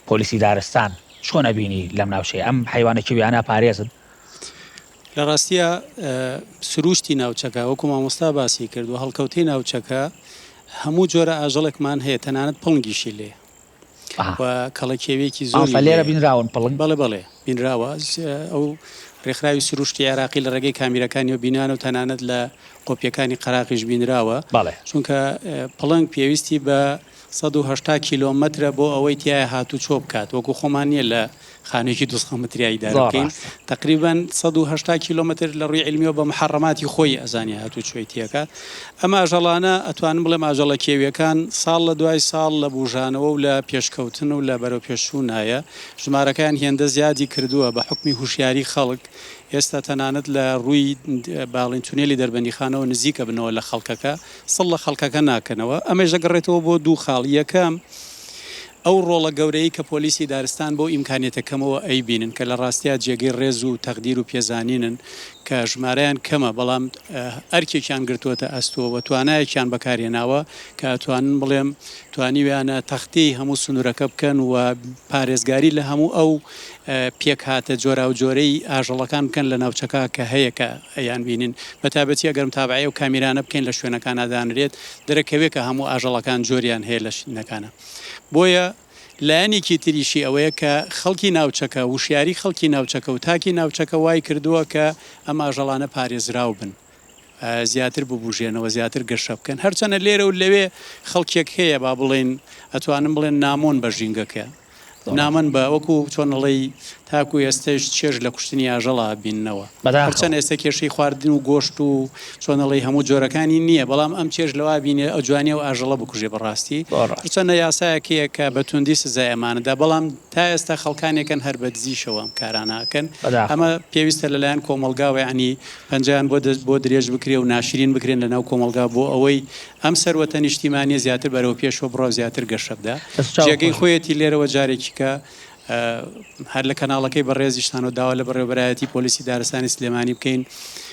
پۆلیسی دارستان چۆن ئەبینی لەم ناوچەیە ئەم حیوانە کێویانە پارێزن لە ڕاستیە سروشتی ناوچەکە وەکو مامۆستا باسی کرد و هەڵکەوتەی ناوچەکە هەموو جۆرە ئاژەڵێک هەیە تەنانەت پڵنگیشی لێ و کەڵەکێوێکی زۆر لێرە بینراون پڵنگ بەڵێ بینراوە ئەو ڕێکخراوی سروشتی عێراقی لە ڕێگەی کامیرەکانی و بینانە و تەنانەت لە قۆپیەکانی قەراقیش بینراوە چونکە پڵنگ پێویستی بە 180 کیلۆمەترە بۆ ئەوەی تایە هاتوو چۆ بکات وەکو خۆمان نیە لە خانێکی 200 متریایی دارەکەین تقریبان 180 کیلۆمتر لە ڕووی علمیەوە بە محەڕەماتی خۆی ئەزانی هاتوو چۆیتیەکە ئەمە ئاژەڵانە ئەتوانم بڵێم ئاژەڵە کێویەکان ساڵ لە دوای ساڵ لە بوژانەوە و لە پێشکەوتن و لە بەرەو پێشوونایە ژمارەکان هێندە زیادی کردووە بە حکمی هوشیاری خەڵک ئێستا تەنانەت لە ڕووی باڵین تونێلی دەربەندی خانەوە نزیکە بنەوە لە خەڵکەکە سڵ لە خەڵکەکە ناکەنەوە ئەمەش دەگەڕێتەوە بۆ دوو خاڵ یەکەم ئەو ڕۆڵە گەورەی کە پۆلیسی دارستان بۆ ئیمکانیەتەکەمەوە ئەی بینن کە لە ڕاستیا جێگەی ڕێز و تەقدیر و پێزانینن کە ژمارەیان کەمە بەڵام ئەرکێکیان گرتووەتە ئەستۆ و توانایەکیان بەکارێناوە کە ئەتوانن بڵێم توانیویانە تەختی هەموو سنوورەکە بکەن و پارێزگاری لە هەموو ئەو پێک هاتە جۆرا و جۆرەی ئاژەڵەکان بکەن لە ناوچەکە کە هەیە کە ئەیان بینین بەتابەتی ئەگەرم تابعی و کامیرانە بکەین لە شوێنەکان ئادانرێت دەرەکەوێت کە هەموو ئاژەڵەکان جۆریان هەیە لە شوێنەکانە بۆیە لایەنێکی تریشی ئەوەیە کە خەڵکی ناوچەکە وشیاری خەڵکی ناوچەکە و تاکی ناوچەکە وای کردووە کە ئەم ئاژەڵانە پارێزراو بن زیاتر ببوژێنەوە زیاتر گەشە بکەن هەرچەنە لێرە و لەوێ خەڵکێک هەیە با بڵێن ئەتوانم بڵێن نامۆن بە ژینگەکە نامن بە وەکو چۆنەڵی تاکو ئێستش چێژ لە کوشتنی ئاژەڵا بیننەوە هەرچەند ئێستا کێشەی خواردن و گۆشت و چۆنەڵی هەموو جۆرەکانی نییە بەڵام ئەم چێژ لەوا بینێ ئەو جوانێ و ئاژەڵە بکوژێ بەڕاستی هەرچەندە یاسایەکەیە کە بە توندی سزای ئەمانەدا بەڵام تا ئێستا خەڵکانێکن هەر بە دزیشەوە ئەم کاراناکەن ئەمە پێویستە لەلایەن کۆمەلگاوە ینی پەنجیان بۆ درێژ بکرێ و ناشرین بکرێن لە ناو کۆمەلگا بۆ ئەوەی ئەم سەروەتە نیشتیمانیە زیاتر بەرەو پێشەوە بڕۆ زیاتر گەشە بدە جێگەی خۆیەتی لێرەوە جارێکی کە هەر لە کەناڵەکەی بەڕێزیشتان و داوا لە بەڕێوەبەرایەتی پۆلیسی دارستانی سلێمانی بکەین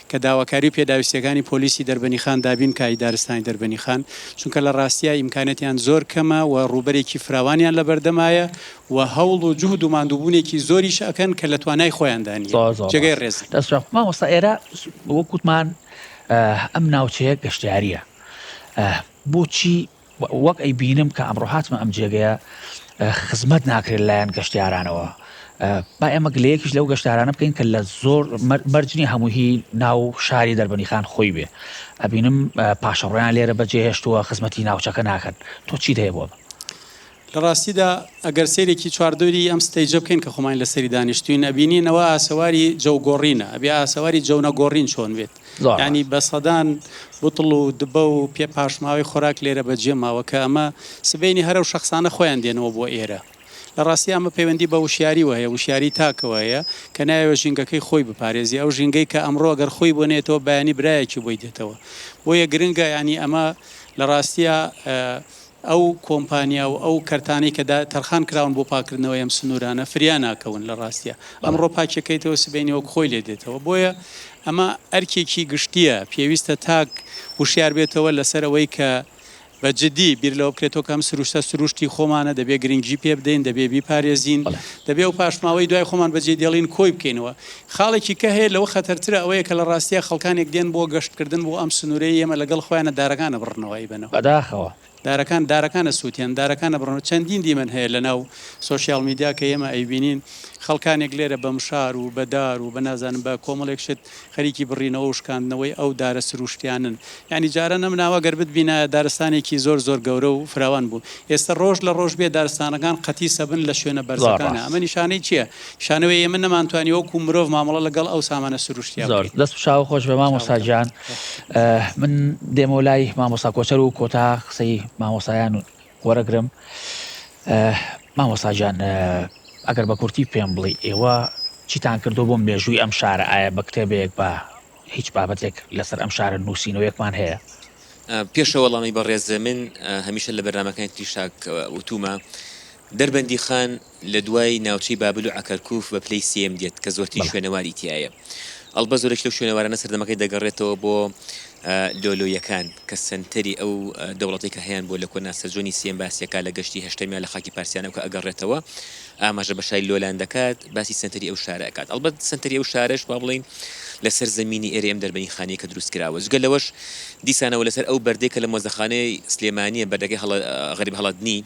کە داواکاری پێداویستەکانی پۆلیسی دەربەنی خان دابین کای دارستانی دەربەنی خان چونکە لە ڕاستیە ئیمکانەتیان زۆر کەمە و ڕوبەرێکی فراوانیان لە بەردەمایە و هەوڵ و جوهد و ماندووبوونێکی زۆریش ئەکەن کە لە توانای خۆیاندانی جێگەی ڕێز مامۆستا ئێرە وەکوتمان ئەم ناوچەیە گەشتیاریە بۆچی وەک ئەی بینم کە ئەمڕۆ هاتمە ئەم جێگەیە خزمەت ناکرێت لایەن گەشتیارانەوە با ئێمە گلەیەکیش لەو گەشتارانە بکەین کە لە زۆر مەرجنی هەمووهی ناو شاری دەربەنی خان خۆی بێ ئەبینم پاشەڕۆیان لێرە بەجێهێشتووە خزمەتی ناوچەکە ناکەن تۆ چی هەیە بۆ لە ڕاستیدا ئەگەر سێرێکی چواردۆری ئەم ستەیجە بکەین کە خۆمان لە سەری دانیشتوین ئەبینینەوە ئاسەواری جەوگۆڕینە ئەبێ ئاسەواری جەونەگۆڕین چۆن بێت ینی بە سەدان بوتڵ و دبە و پێ پاشماوی خۆراک لێرە بەجێ ماوەکە ئەمە سبەینی هەرە و شخصانە خۆیان دێنەوە بۆ ئێرە لە ڕاستی ئەمە پەیوەندی بە وشیاریوە هەیە وشیاری تاکەوەیە کە نایەوە ژینگەکەی خۆی بپارێزی ئەو ژینگەی کە ئەمڕۆ گەر خۆی بۆنێتەوە بەیانی برایەکی بۆی دێتەوە بۆیە گرنگە ینی ئەمە لە ڕاستیە ئەو کۆمپانیا و ئەو کەرتانی کە تەرخان کراون بۆ پاکردنەوەی ئەم سنوورانە فریان ناکەون لە ڕاستیە ئەمڕۆ پاکەکەیتەوە سبەینی وەک خۆی لێ دێتەوە بۆیە ئەمە ئەرکێکی گشتیە پێویستە تاک وشیار بێتەوە لەسەرەوەی کە بە جدی بیر لەوە بکرێتەوە کەم سروشتە سروشتی خۆمانە دەبێ گرنگجی پێ بدەین دەبێ بیپارێزین دەبێ و پاشماوەی دوای خۆمان بەجێ دێڵین کۆی بکەینەوە خاڵێکی کە هەیە لەوە خەتەرترە ئەوەیە کە لە ڕاستیە خەڵکانێک دێن بۆ گەشتکردن بۆ ئەم سنوورەی ئێمە لەگەڵ خۆیانە دارەکانە بڕنەوەی بنەوە بەداخەوە دارەکانە سووتیان دارەکانە بڕنەوە چەندین دیمەن هەیە لە ناو سۆشیال میدیا کە ئێمە ئەیبینین خەڵکانێک لێرە بە مشار و بەدار و بە نازانم بە کۆمەڵێک شت خەریکی بڕینەوە و شکاندنەوەی ئەو دارە سروشتیانن ینی جارە نەمناوە گەر بتبینە دارستانێکی زۆر زۆر گەورە و فراوان بوو ئێستا ڕۆژ لە ڕۆژ بێ دارستانەکان قەتی سەبن لە شوێنە بەرزەکانە ئەمە نیشانەی چییە شانەوەی ئێمە نەمانتوانی وەکو مرۆڤ مامەڵە لەگەڵ ئەو سامانە سروشتیان دەست شاو خۆش بە مامۆستاجان من دێمە لای مامۆستا کۆچەر و کۆتا قسەی مامۆسایان وەرەگرم مامۆستاجان ئەگەر بە کورتی پێم بڵێ ئێوە چیتان کردو بۆ مێژووی ئەم شارە ئایا بە کتێبێک بە هیچ بابەتێک لەسەر ئەم شارە نووسینەوەیەکمان هەیە پێشەوە وەڵامی بەڕێزە من هەمیشە لە بەرنامەکانی تریشاک وتومە دەربەندی خان لە دوای ناوچەی بابل و عەکەرکوف بە پلەی سێم دێت کە زۆرتی شوێنەواری تایە ئەڵبە زۆرێک لەو شوێنەوارانە سەردەمەکەی دەگەڕێتەوە بۆ لۆلۆیەکان کە سنتەری ئەو دەوڵەتی کە هەیەن بۆ لە کۆناسەرجۆنی سێم باسیەکە لە گەشتی هەشتەمیان لە خاکی پارسیانە کە ئەگەڕێتەوە ئاماژە بەشای لۆلان دەکات باسی سنتەری ئەو شارەکات ئەڵبەت سنتەری ئەو شارەش با بڵین لەسەر زمینی ئێرە ئەم دەربەنی خانەیە کە دروست کراوە جگە لەوەش دیسانەوە لەسەر ئەو بەردێک کە لە مۆزەخانەی سلێمانیە بەردەکەی غەریب هەڵەدنی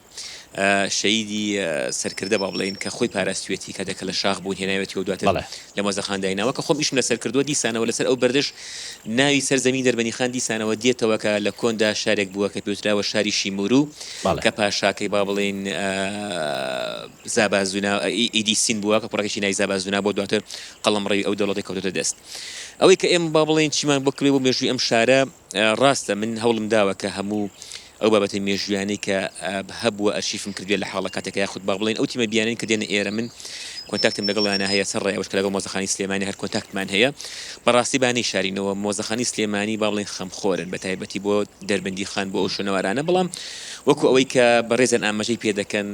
شەیدی سەرکردە با بڵین کە خۆی پاراستوێتی کە دەکە لە شاخ بوون هێناوێتی و دواتر لە مۆزەخان دایناوە کە خۆم ئیشم لەسەر کردووە دیسانەوە لەسەر ئەو بەردەش ناوی سەرزەمین دەربەنی خان دیسانەوە دێتەوە کە لە کۆندا شارێک بووە کە پێوتراوە شاری شیمورو کە پاشاکەی با بڵین زابازونا ئیدیسین بووە کە پڕێکی ناوی زابازونا بۆ دواتر قەڵەمڕەوی ئەو دەوڵەتی کەوتۆتە دەست ئەوەی کە ئێمە با بڵین چیمان بکرێ بۆ مێژووی ئەم شارە ڕاستە من هەوڵم داوە کە هەموو ئەو بابەتی مێژویانەی کە هەبووە ئەرشیفم کردوێت لە حاڵەکاتێکە یاخود با بڵین ئەو تیمە بیانین کە دێنە ئێرە من کۆنتاکتم لەگەڵیانە هەیە سەر ڕێوەش کە لەگەڵ مۆزەخانی سلێمانی هەر کۆنتاکتمان هەیە بەڕاستی بانەی شارینەوە مۆزەخانی سلێمانی با بڵین خەمخۆرن بە تایبەتی بۆ دەربەندی خان بۆ ئەو شوێنەوارانە بەڵام وەکو ئەوەی کە بەڕێزن ئاماژەی پێ دەکەن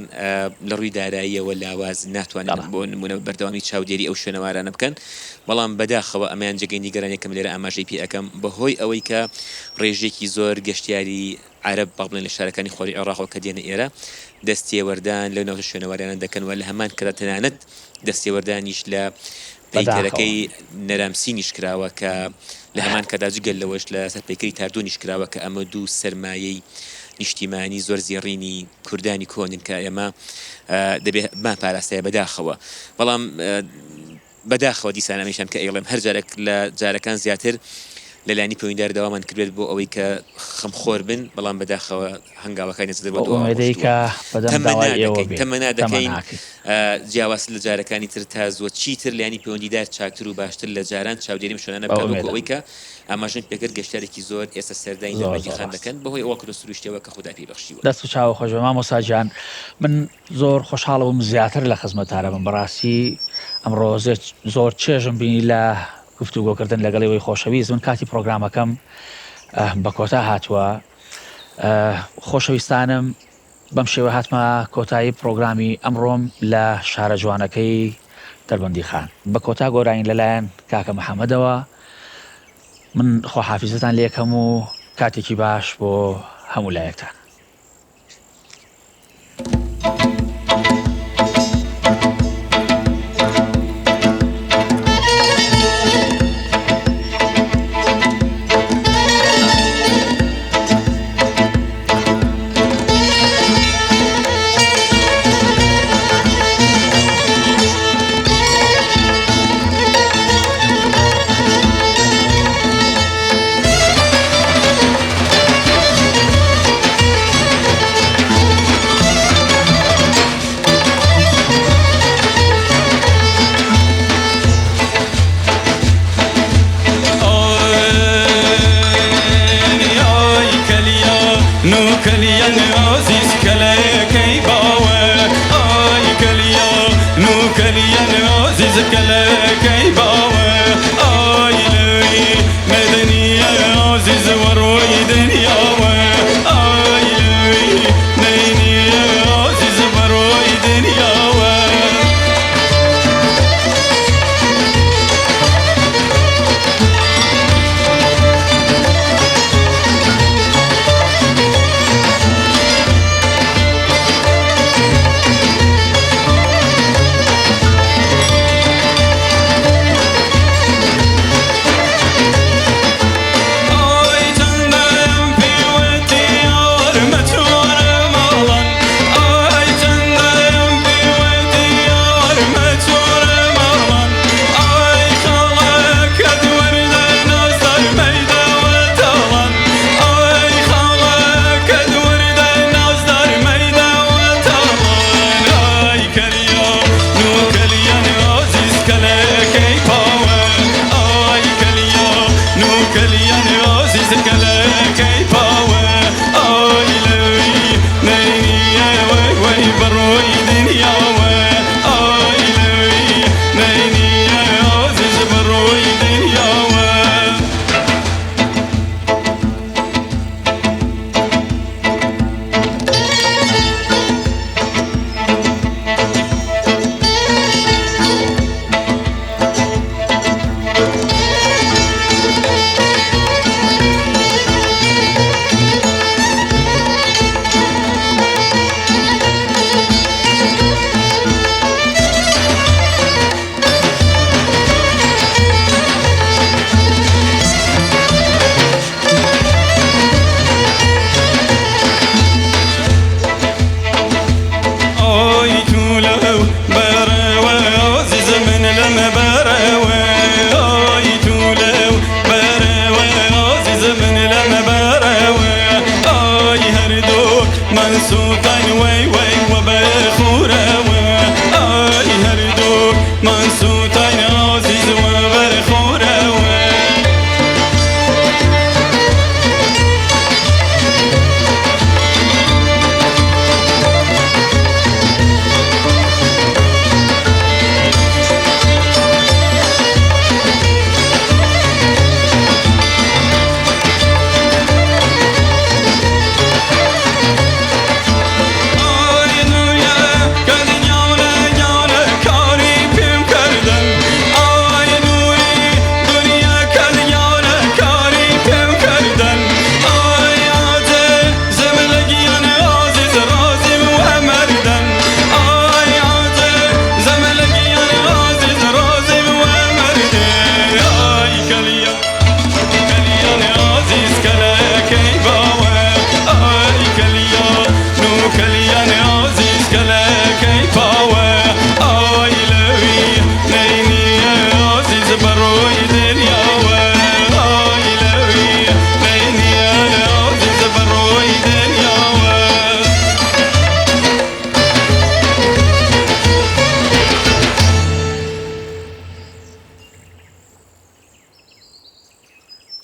لە ڕووی داراییەوە لاواز ناتوانن بۆ نمونە بەردەوامی چاودێری ئەو شوێنەوارانە بکەن بەڵام بەداخەوە ئەمیان جێگەی نیگەرانێکم لێرە ئاماژەی پێ ئەەکەم بەهۆی ئەوەی کە ڕێژێکی زۆر گەشتیاری عرب با بڵێن لە شارەکانی خۆری عێراقەوە کە دێنە ئێرە دەستێوەردان لەو ناو شوێنەوارانە دەکەنەوە لە هەمان کەدا تەنانەت دەستێوەردانیش لە پەیکەرەکەی نەرامسینیش کراوە کە لە هەمان کەدا جگەل لەوەش لە سەر پەیکەری تاردۆنیش کراوە کە ئەمە دوو سەرمایەی نیشتیمانی زۆر زیێڕینی کوردانی کۆنن کە ئێمە دەبێت ما پاراستەیە بەداخەوە بەڵام بەداخەوە دیسان ئەمیشان کە ئێڵم هەر جارێک لە جارەکان زیاتر لەلانی پەیوەندیدار داوامان کردێت بۆ ئەوەی کە خەمخۆر بن بەڵام بەداخەوە هەنگاوەکانی نەچێت بۆ تەمەنا دەکەین جیاواز لە جارەکانی تر تا زۆر چیتر لانی پەیوەندیدار چاکتر و باشتر لە جاران چاودێریم شوێنە بکەوە ئەوەی کە ئاماژن پێکرد گەشتارێکی زۆر ئێستا سەردانی دەربەندی خان دەکەن بەهۆی ئەوە کورد سروشتەوە کە خوددا پێبەخشیوە. دەست و چاوە خۆش بە مامۆستاجان من زۆر خۆشحاڵەوەم زیاتر لە خزمەتارە بم بەڕاستی ئەمڕۆ زۆر چێژم بینی لە گفتوگۆکردن لەگەڵەوەی خۆشەویست من کاتی پرۆگرامەکەم بە کۆتا هاتووە خۆشەویستانم بەم شێوە هاتمە کۆتایی پرۆگرامی ئەمڕۆم لە شارە جوانەکەی دەربەندی خان بە کۆتا گۆرانین لەلایەن کاکە محەممەدەوە من خۆحافیزتان لێکەم و کاتێکی باش بۆ هەموو لایەکتان. منسوطا